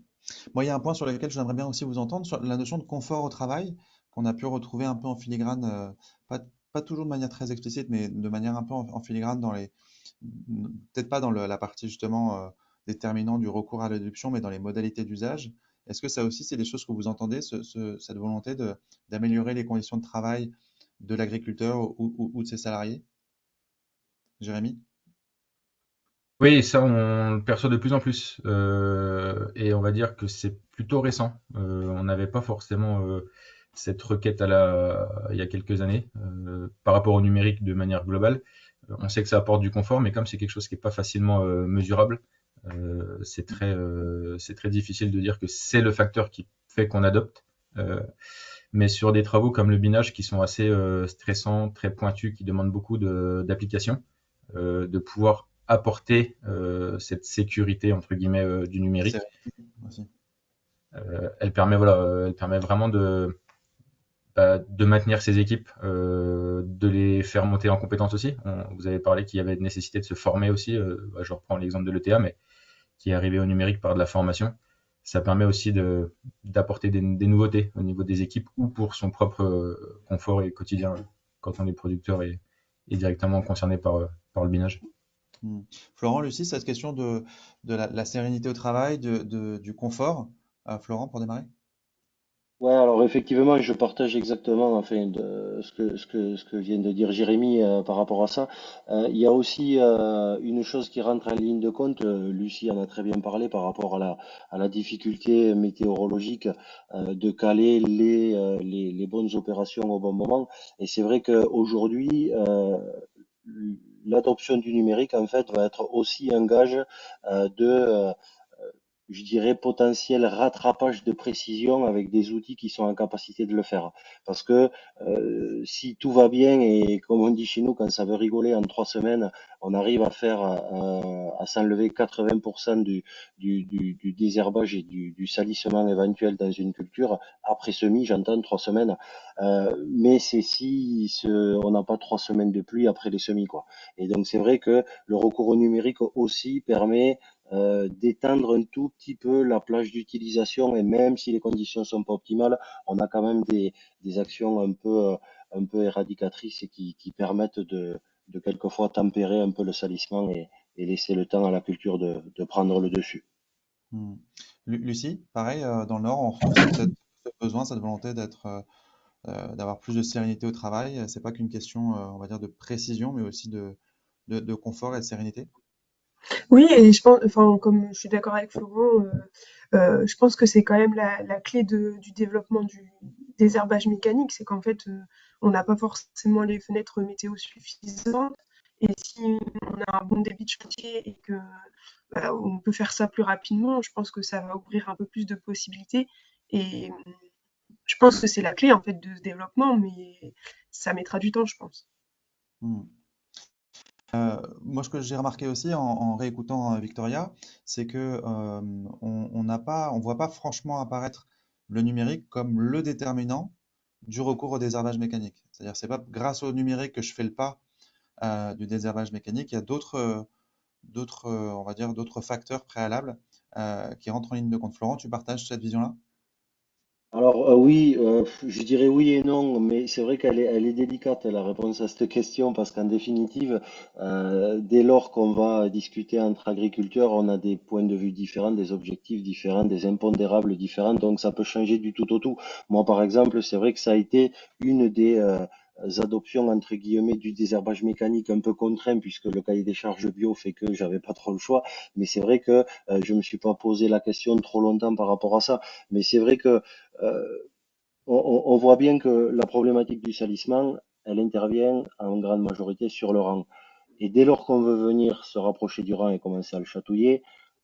Moi, il y a un point sur lequel j'aimerais bien aussi vous entendre, sur la notion de confort au travail, qu'on a pu retrouver un peu en filigrane, pas, pas toujours de manière très explicite, mais de manière un peu en filigrane peut-être pas dans la partie justement déterminant du recours à l'adoption, mais dans les modalités d'usage. Est-ce que ça aussi, c'est des choses que vous entendez, cette volonté d'améliorer les conditions de travail de l'agriculteur ou de ses salariés? Jérémy? Oui, ça, on le perçoit de plus en plus. Et on va dire que c'est plutôt récent. On n'avait pas forcément cette requête il y a quelques années par rapport au numérique de manière globale. On sait que ça apporte du confort, mais comme c'est quelque chose qui n'est pas facilement mesurable, c'est très difficile de dire que c'est le facteur qui fait qu'on adopte. Euh, Mais sur des travaux comme le binage qui sont assez stressants, très pointus, qui demandent beaucoup d'applications, de pouvoir apporter cette sécurité entre guillemets du C'est numérique, aussi. elle permet vraiment de maintenir ces équipes, de les faire monter en compétences aussi. Vous avez parlé qu'il y avait une nécessité de se former aussi. Je reprends l'exemple de l'ETA, mais qui est arrivé au numérique par de la formation. Ça permet aussi d'apporter des nouveautés au niveau des équipes ou pour son propre confort et quotidien quand on est producteur et directement concerné par le binage. Hmm. Florent, Lucie, cette question de la sérénité au travail, du confort. Florent, pour démarrer? Ouais, alors effectivement, je partage exactement enfin, ce que vient de dire Jérémy par rapport à ça. Il y a aussi une chose qui rentre en ligne de compte, Lucie en a très bien parlé par rapport à la difficulté météorologique de caler les bonnes opérations au bon moment. Et c'est vrai qu'aujourd'hui, l'adoption du numérique, en fait, va être aussi un gage de je dirais, potentiel rattrapage de précision avec des outils qui sont en capacité de le faire. Parce que si tout va bien et comme on dit chez nous, quand ça veut rigoler en 3 semaines, on arrive à faire à s'enlever 80% du désherbage et du salissement éventuel dans une culture après semis, j'entends 3 semaines, mais c'est si on n'a pas 3 semaines de pluie après les semis, quoi. Et donc c'est vrai que le recours au numérique aussi permet d'étendre un tout petit peu la plage d'utilisation et même si les conditions sont pas optimales, on a quand même des actions un peu éradicatrices et qui permettent de quelquefois tempérer un peu le salissement et laisser le temps à la culture de prendre le dessus. Hmm. Lucie, pareil, dans le Nord, on retrouve ce besoin, cette volonté d'avoir plus de sérénité au travail. C'est pas qu'une question, on va dire, de précision, mais aussi de confort et de sérénité. Oui, et je pense, enfin, comme je suis d'accord avec Florent, je pense que c'est quand même la clé du développement du désherbage mécanique, c'est qu'en fait, on n'a pas forcément les fenêtres météo suffisantes, et si on a un bon débit de chantier et que on peut faire ça plus rapidement, je pense que ça va ouvrir un peu plus de possibilités. Et je pense que c'est la clé en fait de ce développement, mais ça mettra du temps, je pense. Hmm. Moi, ce que j'ai remarqué aussi en réécoutant Victoria, c'est que on voit pas franchement apparaître le numérique comme le déterminant du recours au désherbage mécanique. C'est-à-dire, c'est pas grâce au numérique que je fais le pas du désherbage mécanique. Il y a on va dire, d'autres facteurs préalables qui rentrent en ligne de compte. Florent, tu partages cette vision-là? Alors oui, je dirais oui et non, mais c'est vrai elle est délicate la réponse à cette question parce qu'en définitive, dès lors qu'on va discuter entre agriculteurs, on a des points de vue différents, des objectifs différents, des impondérables différents, donc ça peut changer du tout au tout. Moi, par exemple, c'est vrai que ça a été une des adoptions entre guillemets du désherbage mécanique un peu contraint puisque le cahier des charges bio fait que j'avais pas trop le choix, mais c'est vrai que je me suis pas posé la question trop longtemps par rapport à ça, mais c'est vrai que euh, on voit bien que la problématique du salissement, elle intervient en grande majorité sur le rang. Et dès lors qu'on veut venir se rapprocher du rang et commencer à le chatouiller,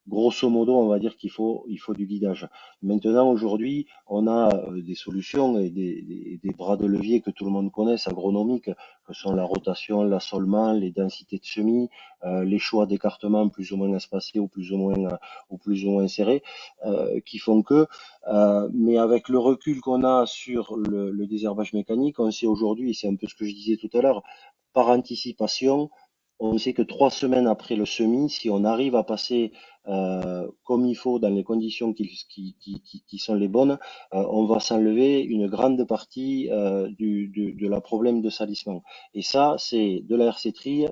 grosso modo, on va dire il faut du guidage. Maintenant, aujourd'hui, on a des solutions et des bras de levier que tout le monde connaisse, agronomiques, que sont la rotation, l'assolement, les densités de semis, les choix d'écartement plus ou moins espacés ou plus ou moins serrés, qui font que, mais avec le recul qu'on a sur le désherbage mécanique, on sait aujourd'hui, c'est un peu ce que je disais tout à l'heure, par anticipation, on sait que 3 semaines après le semis, si on arrive à passer comme il faut dans les conditions qui sont les bonnes, on va s'enlever une grande partie de la problème de salissement. Et ça, c'est de la RC-Tri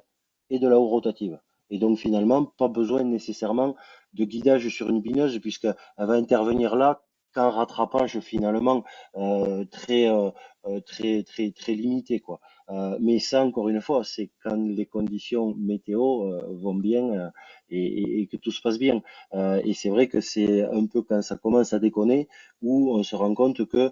et de la haute rotative. Et donc finalement, pas besoin nécessairement de guidage sur une bineuse puisqu'elle va intervenir là qu'un rattrapage finalement très limité quoi. Mais ça, encore une fois, c'est quand les conditions météo vont bien et que tout se passe bien. Et c'est vrai que c'est un peu quand ça commence à déconner où on se rend compte que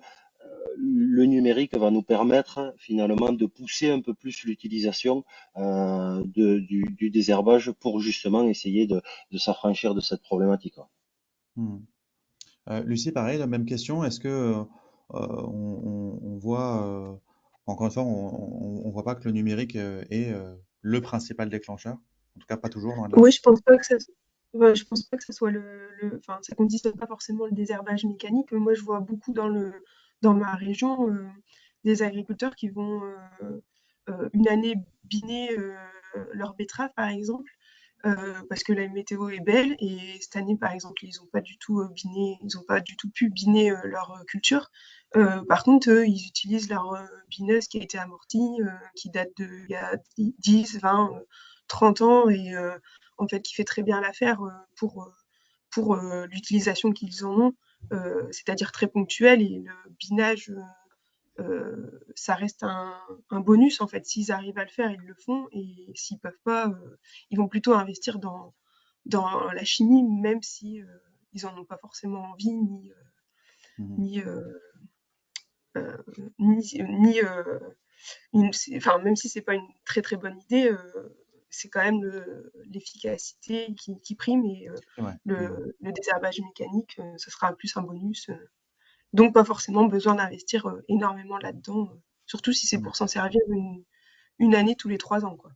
le numérique va nous permettre finalement de pousser un peu plus l'utilisation du désherbage pour justement essayer de s'affranchir de cette problématique. Hmm. Lucie, pareil, la même question. Est-ce que on voit, encore une fois, on voit pas que le numérique est le principal déclencheur. En tout cas, pas toujours, loin de là. Oui, je pense pas que ça, ouais, je pense pas que ça soit enfin, ça conditionne pas forcément le désherbage mécanique. Moi, je vois beaucoup dans ma région, des agriculteurs qui vont une année biner leurs betteraves, par exemple, parce que la météo est belle. Et cette année, par exemple, ils ont pas du tout biné, ils ont pas du tout pu biner leur culture. Par contre, eux, ils utilisent leur bineuse qui a été amortie, qui date de il y a 10, 20, 30 ans, et en fait, qui fait très bien l'affaire pour l'utilisation qu'ils en ont, c'est-à-dire très ponctuelle. Et le binage, ça reste un bonus en fait. S'ils arrivent à le faire, ils le font, et s'ils peuvent pas, ils vont plutôt investir dans la chimie, même si ils en ont pas forcément envie, Mhm. ni, euh, euh, ni enfin, même si c'est pas une très très bonne idée, c'est quand même l'efficacité qui prime, et Ouais. Mhm. le désherbage mécanique, ce sera plus un bonus. Donc pas forcément besoin d'investir énormément là-dedans, surtout si c'est Mhm. pour s'en servir une année tous les 3 ans, quoi.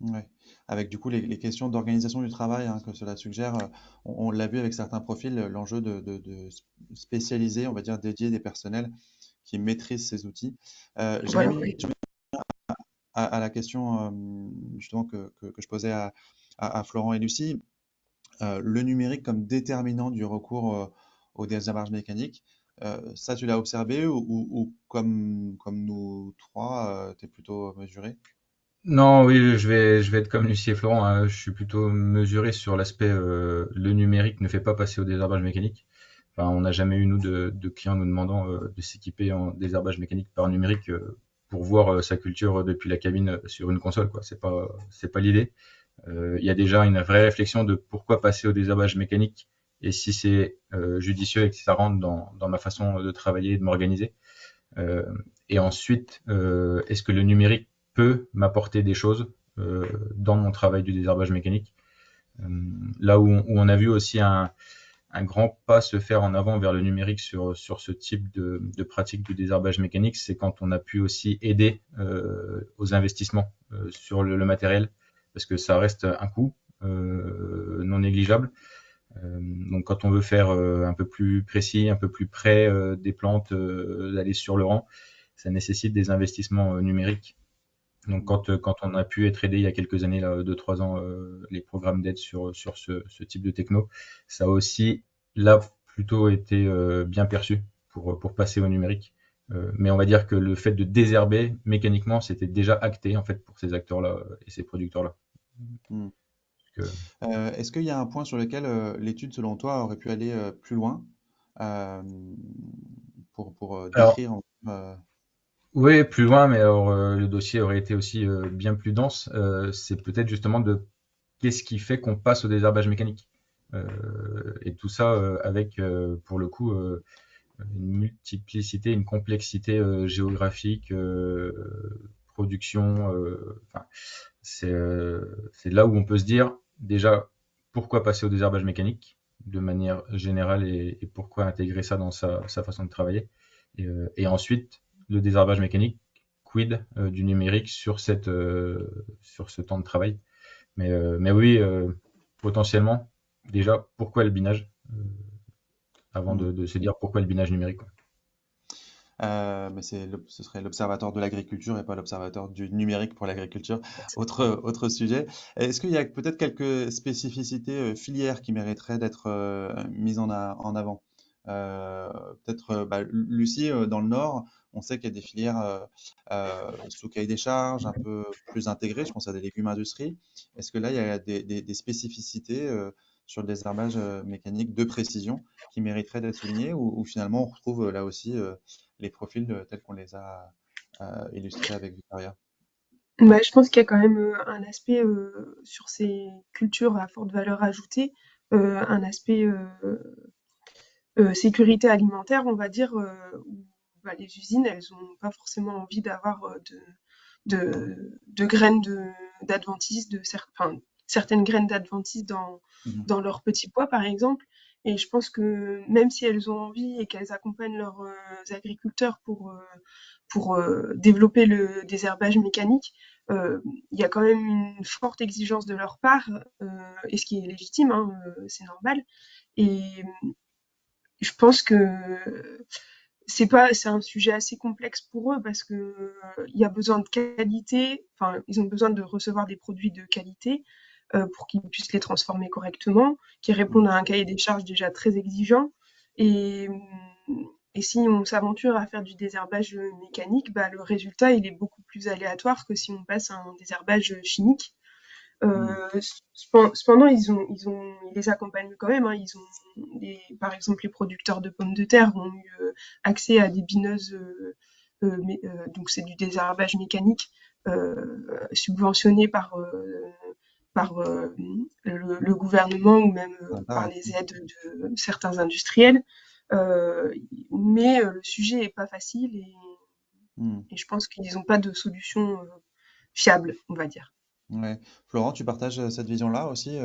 Ouais. Avec du coup les questions d'organisation du travail que cela suggère, on l'a vu avec certains profils, l'enjeu de spécialiser, on va dire dédier des personnels qui maîtrisent ces outils. Voilà, Jérémy, oui. à la question justement que je posais à Florent et Lucie, le numérique comme déterminant du recours au désherbage mécanique, ça tu l'as observé ou comme nous trois, tu es plutôt mesuré? Non, oui, je vais être comme Lucie et Florent, hein. Je suis plutôt mesuré sur l'aspect le numérique ne fait pas passer au désherbage mécanique. Enfin, on n'a jamais eu, nous, de clients nous demandant de s'équiper en désherbage mécanique par numérique pour voir sa culture depuis la cabine sur une console, quoi. C'est pas l'idée. Il y a déjà une vraie réflexion de pourquoi passer au désherbage mécanique et si c'est judicieux et que ça rentre dans ma façon de travailler et de m'organiser. Euh, et ensuite, est-ce que le numérique peut m'apporter des choses dans mon travail du désherbage mécanique? Euh, Là où on a vu aussi un grand pas se faire en avant vers le numérique sur ce type de pratique du désherbage mécanique, c'est quand on a pu aussi aider aux investissements sur le matériel, parce que ça reste un coût non négligeable. Donc quand on veut faire un peu plus précis, un peu plus près des plantes, d'aller sur le rang, ça nécessite des investissements numériques. Donc Mhm. quand on a pu être aidé il y a quelques années, là, 2-3 ans, les programmes d'aide sur ce type de techno, ça a aussi là plutôt été bien perçu pour passer au numérique. Mais on va dire que le fait de désherber mécaniquement, c'était déjà acté en fait pour ces acteurs-là et ces producteurs-là. Mhm. Donc, Est-ce qu'il y a un point sur lequel l'étude, selon toi, aurait pu aller plus loin euh, pour alors décrire oui, plus loin, mais alors le dossier aurait été aussi bien plus dense. C'est peut-être justement de qu'est-ce qui fait qu'on passe au désherbage mécanique. Et tout ça avec, pour le coup, une multiplicité, une complexité géographique, production. Enfin, c'est là où on peut se dire déjà pourquoi passer au désherbage mécanique de manière générale et pourquoi intégrer ça dans sa façon de travailler. Et ensuite, le désherbage mécanique, quid du numérique sur ce temps de travail. Mais oui, potentiellement, déjà, pourquoi le binage avant hmm. de se dire pourquoi le binage numérique, quoi. Mais ce serait l'observateur de l'agriculture et pas l'observateur du numérique pour l'agriculture. Autre sujet. Est-ce qu'il y a peut-être quelques spécificités filières qui mériteraient d'être mises en avant? Euh, Peut-être, Lucie, dans le Nord, on sait qu'il y a des filières sous cahier des charges un peu plus intégrées. Je pense à des légumes industrie. Est-ce que là, il y a des spécificités sur le désherbage mécanique de précision qui mériteraient d'être soulignées ou finalement on retrouve là aussi les profils tels qu'on les a illustrés avec Victoria. Bah, je pense qu'il y a quand même un aspect sur ces cultures à forte valeur ajoutée, un aspect sécurité alimentaire, on va dire, où bah, les usines, elles ont pas forcément envie d'avoir de graines d'adventices, enfin, certaines graines d'adventices Mhm. dans leurs petits pois, par exemple. Et je pense que même si elles ont envie et qu'elles accompagnent leurs agriculteurs pour développer le désherbage mécanique, il y a quand même une forte exigence de leur part, et ce qui est légitime, hein, c'est normal. Et je pense que c'est un sujet assez complexe pour eux parce que il y a besoin de qualité, enfin ils ont besoin de recevoir des produits de qualité pour qu'ils puissent les transformer correctement, qui répondent à un cahier des charges déjà très exigeant. Et, et si on s'aventure à faire du désherbage mécanique, bah, le résultat il est beaucoup plus aléatoire que si on passe à un désherbage chimique. Cependant, ils les accompagnent quand même, hein. Par exemple, les producteurs de pommes de terre ont eu accès à des bineuses, donc c'est du désherbage mécanique subventionné par le gouvernement ou même par les aides de certains industriels. Mais le sujet est pas facile et je pense qu'ils n'ont pas de solution fiable, on va dire. Ouais. Florent, tu partages cette vision-là aussi,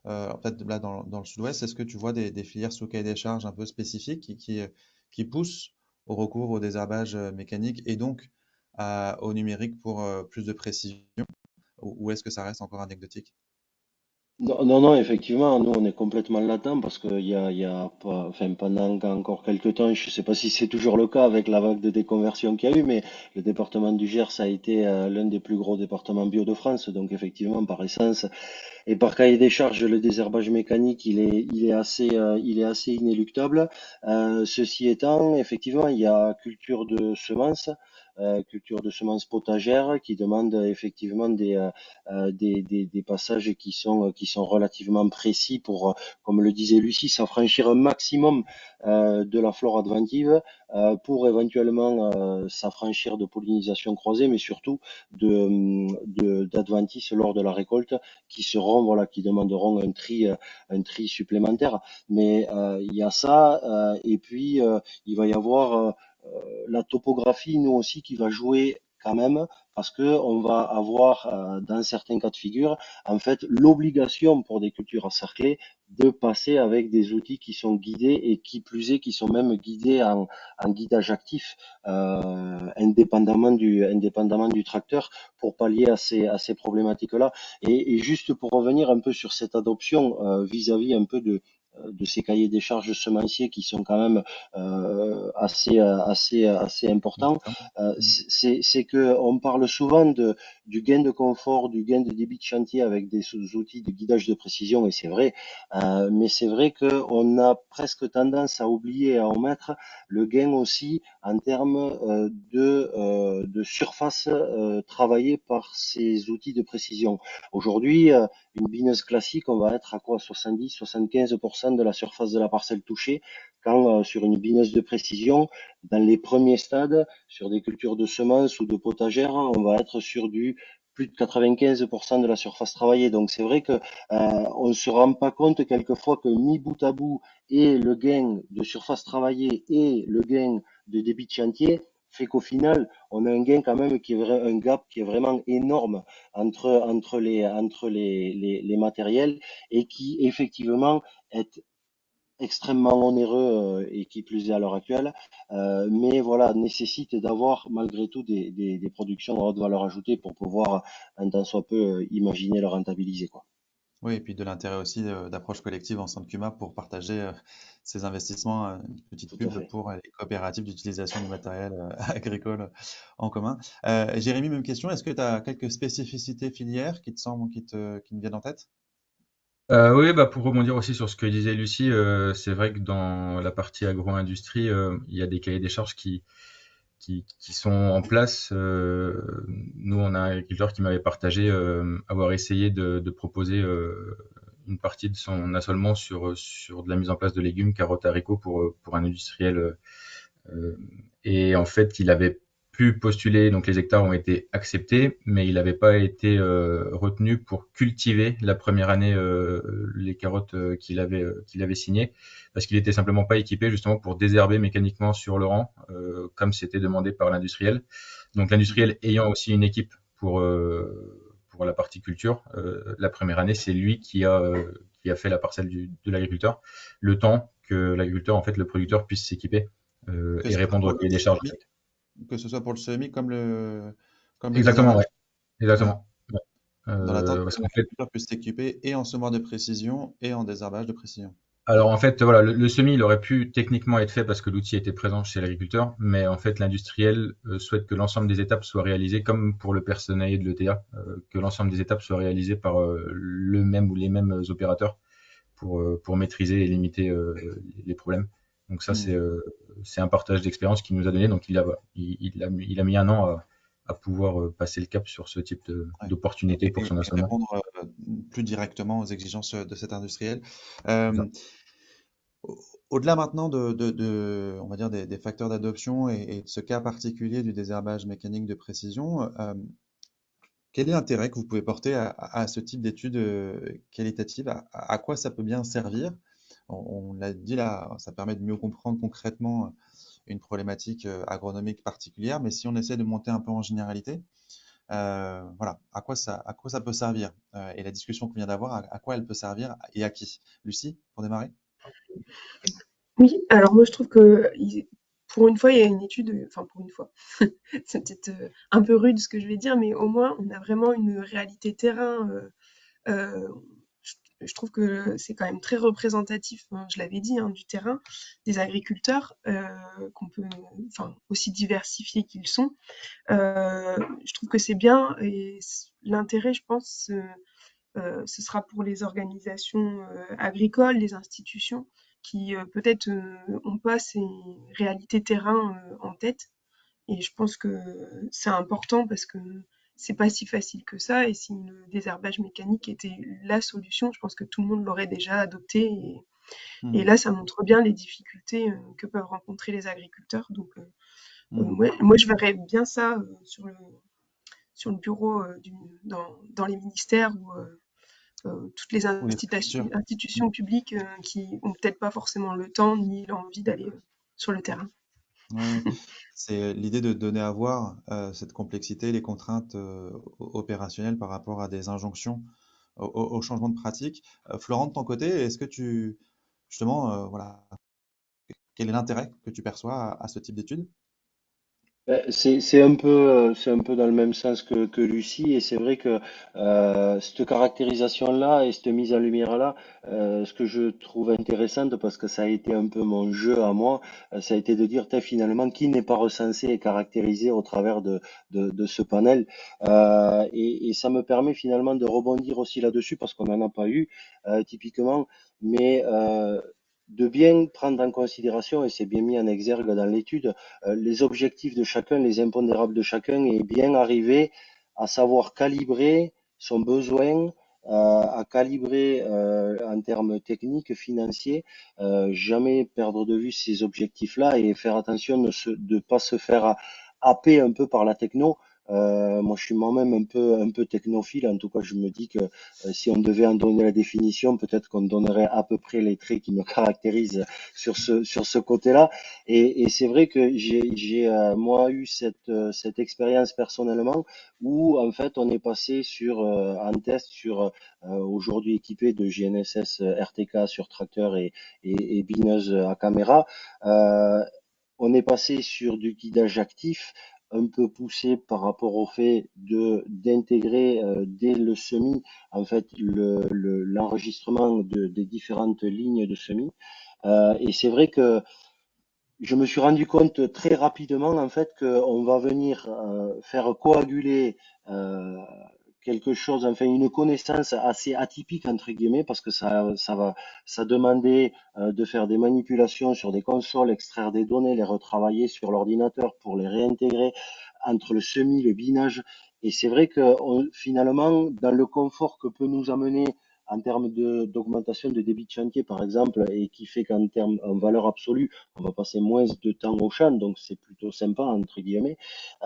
peut-être là dans le sud-ouest, est-ce que tu vois des filières sous cahier des charges un peu spécifiques qui poussent au recours au désherbage mécanique et donc au numérique pour plus de précision, ou est-ce que ça reste encore anecdotique? Non, non, non, effectivement, nous on est complètement là-dedans parce il y a pas, enfin, pendant encore quelques temps, je sais pas si c'est toujours le cas avec la vague de déconversion qu'il y a eu, mais le département du Gers a été l'un des plus gros départements bio de France, donc effectivement, par essence et par cahier des charges, le désherbage mécanique, il est assez inéluctable. Ceci étant, effectivement, il y a culture de semences potagères qui demande effectivement des passages qui sont relativement précis pour, comme le disait Lucie, s'affranchir un maximum de la flore adventive pour éventuellement s'affranchir de pollinisation croisée, mais surtout d'adventices lors de la récolte qui seront, voilà, qui demanderont un tri supplémentaire. Mais il y a ça, et puis il va y avoir la topographie, nous aussi, qui va jouer quand même, parce que on va avoir, dans certains cas de figure, en fait, l'obligation pour des cultures encerclées de passer avec des outils qui sont guidés et qui plus est, qui sont même guidés en guidage actif, indépendamment du tracteur, pour pallier à ces problématiques-là. Et juste pour revenir un peu sur cette adoption vis-à-vis un peu de ces cahiers des charges semenciers qui sont quand même assez importants, D'accord. c'est que on parle souvent du gain de confort, du gain de débit de chantier avec des outils de guidage de précision, et c'est vrai, mais c'est vrai qu'on a presque tendance à oublier et à omettre le gain aussi en termes de surface travaillée par ces outils de précision. Aujourd'hui, une bineuse classique, on va être à quoi 70-75% de la surface de la parcelle touchée, quand sur une bineuse de précision, dans les premiers stades, sur des cultures de semences ou de potagères, on va être sur du plus de 95% de la surface travaillée. Donc c'est vrai que on ne se rend pas compte quelquefois que mis bout à bout et le gain de surface travaillée et le gain de débit de chantier fait qu'au final, on a un gain quand même qui est un gap qui est vraiment énorme entre les matériels et qui effectivement est extrêmement onéreux et qui plus est à l'heure actuelle, mais voilà, nécessite d'avoir malgré tout des productions à haute valeur ajoutée pour pouvoir un tant soit peu imaginer le rentabiliser, quoi. Oui, et puis de l'intérêt aussi d'approche collective en sein de CUMA pour partager ces investissements, une petite Tout à pub fait. pour les coopératives d'utilisation du matériel agricole en commun. Jérémy, même question, est-ce que tu as quelques spécificités filières qui te semblent, qui me viennent en tête? Oui, bah pour rebondir aussi sur ce que disait Lucie, c'est vrai que dans la partie agro-industrie, il y a des cahiers des charges qui sont en place. Nous, on a un agriculteur qui m'avait partagé avoir essayé de proposer une partie de son assolement sur de la mise en place de légumes, carottes, haricots pour un industriel. Euh, et en fait, il avait pu postuler, donc les hectares ont été acceptés, mais il n'avait pas été retenu pour cultiver la première année les carottes qu'il avait signées, parce qu'il était simplement pas équipé justement pour désherber mécaniquement sur le rang, comme c'était demandé par l'industriel. Donc l'industriel ayant aussi une équipe pour la partie culture, la première année, c'est lui qui a fait la parcelle de l'agriculteur, le temps que l'agriculteur, en fait, le producteur puisse s'équiper Que et ce soit répondre pour au le cahier des charges. En semis, fait. que ce soit pour le semis comme le Exactement, désherbage. ouais. Ouais. Exactement. Ouais. Dans l'attente que Parce qu'en fait, l'agriculteur puisse s'équiper et en semoir de précision et en désherbage de précision. alors en fait, voilà, le semis, il aurait pu techniquement être fait parce que l'outil était présent chez l'agriculteur, mais en fait, l'industriel souhaite que l'ensemble des étapes soient réalisées, comme pour le personnel de l'ETA, que l'ensemble des étapes soient réalisées par le même ou les mêmes opérateurs pour maîtriser et limiter les problèmes. Donc ça, Hmm. c'est un partage d'expérience qu'il nous a donné. Donc il a mis un an à pouvoir passer le cap sur ce type Ouais. d'opportunité pour son Et assolement. répondre plus directement aux exigences de cet industriel. C'est ça. Euh, Au-delà maintenant on va dire des facteurs d'adoption et de ce cas particulier du désherbage mécanique de précision, quel est l'intérêt que vous pouvez porter à ce type d'études qualitatives? À quoi ça peut bien servir? On l'a dit là, ça permet de mieux comprendre concrètement une problématique agronomique particulière, mais si on essaie de monter un peu en généralité, voilà, à quoi ça peut servir? Et la discussion qu'on vient d'avoir, à quoi elle peut servir et à qui? Lucie, pour démarrer? Oui, alors moi je trouve que pour une fois, il y a une étude, enfin pour une fois, c'est peut-être un peu rude ce que je vais dire, mais au moins on a vraiment une réalité terrain. Euh, je trouve que c'est quand même très représentatif, hein, je l'avais dit, hein, du terrain, des agriculteurs, qu'on peut, enfin aussi diversifiés qu'ils sont. Je trouve que c'est bien et l'intérêt, je pense, ce sera pour les organisations agricoles, les institutions qui peut-être ont pas ces réalités terrain en tête. Et je pense que c'est important parce que c'est pas si facile que ça. Et si le désherbage mécanique était la solution, je pense que tout le monde l'aurait déjà adopté. Et Hmm. là, ça montre bien les difficultés que peuvent rencontrer les agriculteurs. Donc, Hmm. moi, je verrais bien ça sur le bureau dans les ministères ou toutes les Ou les préfectures. Hmm. institutions publiques qui ont peut-être pas forcément le temps ni l'envie d'aller sur le terrain. Ouais. C'est l'idée de donner à voir cette complexité, les contraintes opérationnelles par rapport à des injonctions au changement de pratique. Florent, de ton côté, est-ce que justement, voilà, quel est l'intérêt que tu perçois à ce type d'études? C'est un peu dans le même sens que Lucie, et c'est vrai que cette caractérisation-là et cette mise en lumière-là, ce que je trouve intéressante, parce que ça a été un peu mon jeu à moi, ça a été de dire, tiens, finalement, qui n'est pas recensé et caractérisé au travers de ce panel. Et ça me permet finalement de rebondir aussi là-dessus, parce qu'on n'en a pas eu typiquement, mais de bien prendre en considération, et c'est bien mis en exergue dans l'étude, les objectifs de chacun, les impondérables de chacun, et bien arriver à savoir calibrer son besoin, à calibrer en termes techniques, financiers, jamais perdre de vue ces objectifs-là et faire attention de ne pas se faire happer un peu par la techno. Moi, je suis moi-même un peu technophile. En tout cas, je me dis que si on devait en donner la définition, peut-être qu'on donnerait à peu près les traits qui me caractérisent sur ce côté-là. Et c'est vrai que j'ai moi eu cette expérience personnellement où en fait on est passé sur un test sur aujourd'hui équipé de GNSS RTK sur tracteur et bineuse à caméra. Euh, on est passé sur du guidage actif un peu poussé par rapport au fait de d'intégrer dès le semis en fait l'enregistrement des différentes lignes de semis. Et c'est vrai que je me suis rendu compte très rapidement en fait qu'on va venir faire coaguler euh, quelque chose, enfin une connaissance assez atypique entre guillemets, parce que ça demandait de faire des manipulations sur des consoles, extraire des données, les retravailler sur l'ordinateur pour les réintégrer entre le semis, le binage. Et c'est vrai que finalement, dans le confort que peut nous amener en termes d'augmentation de débit de chantier, par exemple, et qui fait qu'en termes, en valeur absolue, on va passer moins de temps au champ, donc c'est plutôt sympa, entre guillemets,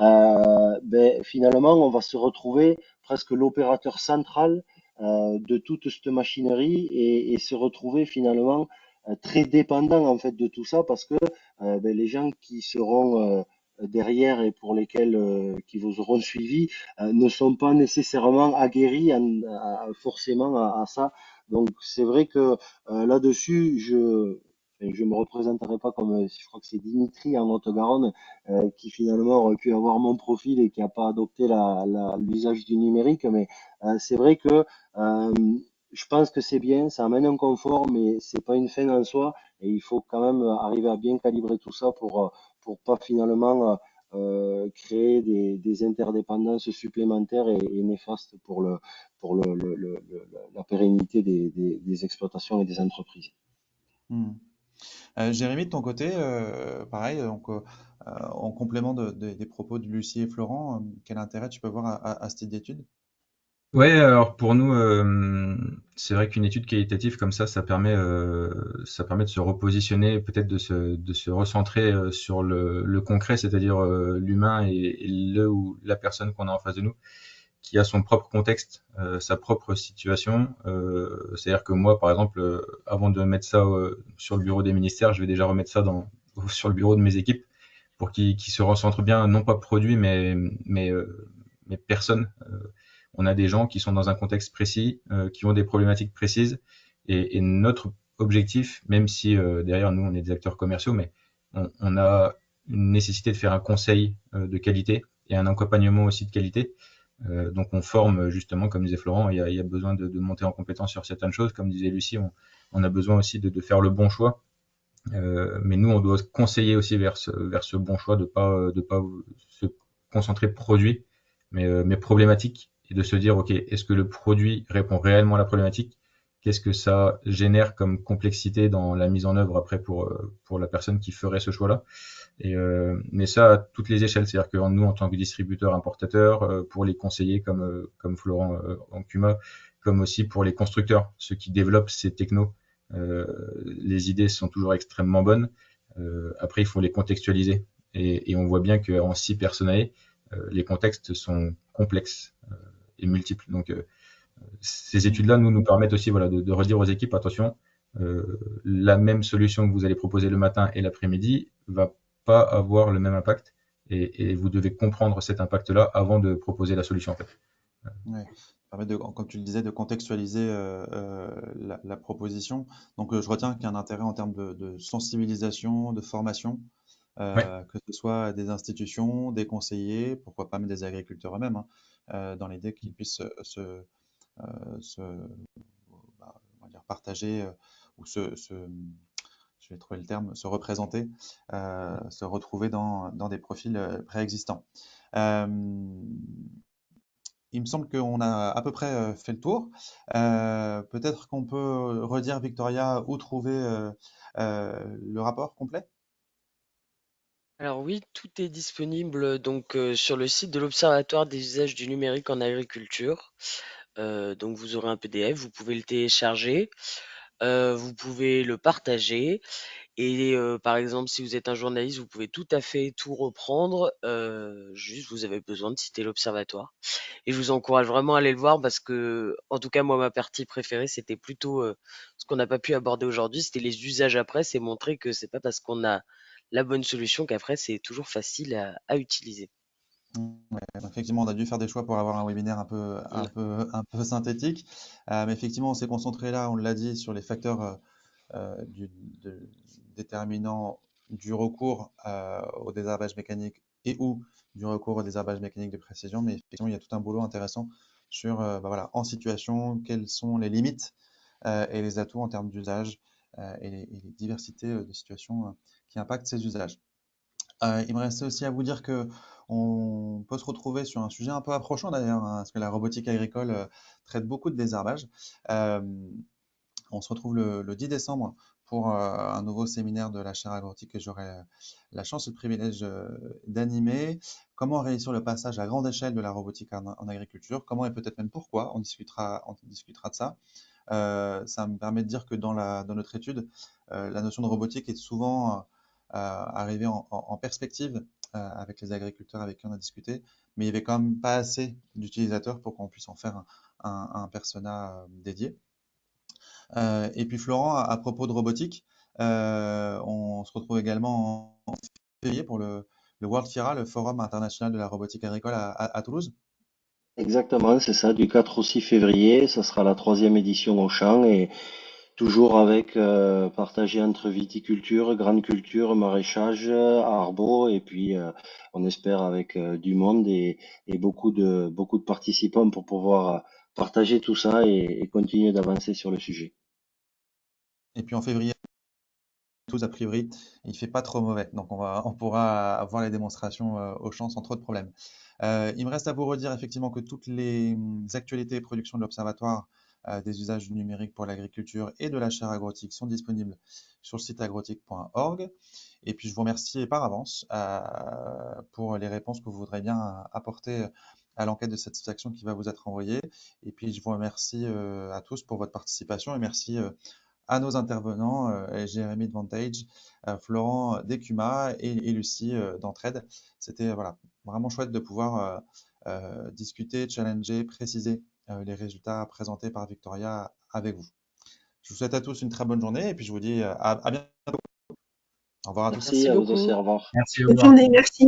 ben, finalement, on va se retrouver presque l'opérateur central de toute cette machinerie et se retrouver finalement très dépendant en fait de tout ça parce que ben, les gens qui seront derrière et pour lesquels qui vous auront suivi ne sont pas nécessairement aguerris forcément à ça. Donc c'est vrai que là-dessus, je me représenterai pas comme, je crois que c'est Dimitri en Haute-Garonne, qui finalement aurait pu avoir mon profil et qui n'a pas adopté l'usage du numérique. Mais c'est vrai que euh, je pense que c'est bien, ça amène un confort, mais c'est pas une fin en soi. Et il faut quand même arriver à bien calibrer tout ça pour pas finalement créer des interdépendances supplémentaires et néfastes la pérennité des exploitations et des entreprises. Hmm. Jérémy, de ton côté, pareil, donc, en complément des propos de Lucie et Florent, quel intérêt tu peux voir à ce type d'étude? Ouais, alors pour nous, c'est vrai qu'une étude qualitative comme ça permet de se repositionner, peut-être de se recentrer sur le concret, c'est-à-dire l'humain et le ou la personne qu'on a en face de nous, qui a son propre contexte, sa propre situation. C'est-à-dire que moi, par exemple, avant de mettre ça sur le bureau des ministères, je vais déjà remettre ça sur le bureau de mes équipes pour qu'ils se recentrent bien, non pas produit, mais personne. On a des gens qui sont dans un contexte précis, qui ont des problématiques précises, et notre objectif, même si derrière nous on est des acteurs commerciaux, mais on a une nécessité de faire un conseil de qualité et un accompagnement aussi de qualité. Donc on forme justement, comme disait Florent, il y a besoin de monter en compétence sur certaines choses. Comme disait Lucie, on a besoin aussi de faire le bon choix. Mais nous, on doit conseiller aussi vers ce bon choix, de pas se concentrer produit, mais problématique, et de se dire, OK, est-ce que le produit répond réellement à la problématique? Qu'est-ce que ça génère comme complexité dans la mise en œuvre après pour la personne qui ferait ce choix-là? Mais ça à toutes les échelles, c'est-à-dire que nous, en tant que distributeur, importateur, pour les conseillers comme Florent en Cuma, comme aussi pour les constructeurs, ceux qui développent ces technos, euh, les idées sont toujours extrêmement bonnes. Après, il faut les contextualiser. Et on voit bien qu'en 6 personnae, les contextes sont complexes et multiples. Donc, ces Hmm. études-là nous permettent aussi voilà, de redire aux équipes, attention, la même solution que vous allez proposer le matin et l'après-midi va pas avoir le même impact. Et vous devez comprendre cet impact-là avant de proposer la solution, en fait. Ouais. Ça permet de, comme tu le disais, de contextualiser la proposition. Donc, je retiens qu'il y a un intérêt en termes de sensibilisation, de formation, Ouais, que ce soit des institutions, des conseillers, pourquoi pas même des agriculteurs eux-mêmes, hein, dans l'idée qu'ils puissent se, bah, on va dire partager ou je vais trouver le terme, se représenter, se retrouver dans des profils préexistants. Euh, il me semble qu'on a à peu près fait le tour. Peut-être qu'on peut redire, Victoria, où trouver le rapport complet? Alors oui, tout est disponible donc sur le site de l'Observatoire des usages du numérique en agriculture. Donc vous aurez un PDF, vous pouvez le télécharger, vous pouvez le partager et par exemple, si vous êtes un journaliste, vous pouvez tout à fait tout reprendre, juste vous avez besoin de citer l'Observatoire et je vous encourage vraiment à aller le voir parce que, en tout cas, moi, ma partie préférée, c'était plutôt, ce qu'on n'a pas pu aborder aujourd'hui, c'était les usages après. C'est montrer que c'est pas parce qu'on a la bonne solution qu'après, c'est toujours facile à utiliser. Ouais, effectivement, on a dû faire des choix pour avoir un webinaire Mmh. un peu synthétique. Mais effectivement, on s'est concentré là, on l'a dit, sur les facteurs déterminants du recours au désherbage mécanique et ou du recours au désherbage mécanique de précision. Mais effectivement, il y a tout un boulot intéressant sur, bah voilà, en situation, quelles sont les limites et les atouts en termes d'usage et les diversités de situations qui impactent ces usages. Il me restait aussi à vous dire que on peut se retrouver sur un sujet un peu approchant d'ailleurs, hein, parce que la robotique agricole traite beaucoup de désherbage. Euh, on se retrouve le 10 décembre pour un nouveau séminaire de la chaire agrotique que j'aurai la chance et le privilège d'animer. Comment réussir le passage à grande échelle de la robotique en agriculture? Comment et peut-être même pourquoi? On discutera de ça. Ça me permet de dire que dans notre étude, la notion de robotique est souvent arrivée en perspective avec les agriculteurs avec qui on a discuté, mais il n'y avait quand même pas assez d'utilisateurs pour qu'on puisse en faire un persona dédié. Et puis Florent, propos de robotique, on se retrouve également en février pour le World FIRA, le Forum international de la robotique agricole à Toulouse. Exactement, c'est ça, du 4 au 6 février, ça sera la troisième édition au champ et toujours avec partagé entre viticulture, grande culture, maraîchage, arbo et puis on espère avec du monde et beaucoup de participants pour pouvoir partager tout ça et continuer d'avancer sur le sujet. Et puis en février, Toulouse, a priori, il fait pas trop mauvais. Donc on pourra avoir les démonstrations au champ sans trop de problèmes. Il me reste à vous redire effectivement que toutes les actualités et productions de l'Observatoire des usages du numérique pour l'agriculture et de la chaire agrotique sont disponibles sur le site agrotique.org. Et puis je vous remercie par avance pour les réponses que vous voudrez bien apporter à l'enquête de satisfaction qui va vous être envoyée. Et puis je vous remercie à tous pour votre participation et merci à nos intervenants, Jérémy de Vantage, Florent d'Ecuma et Lucie d'Entraide. C'était voilà, vraiment chouette de pouvoir discuter, challenger, préciser les résultats présentés par Victoria avec vous. Je vous souhaite à tous une très bonne journée et puis je vous dis à bientôt. Au revoir à tous. Merci Merci à vous aussi, beaucoup. au revoir. Merci, au Bonne revoir. journée, merci.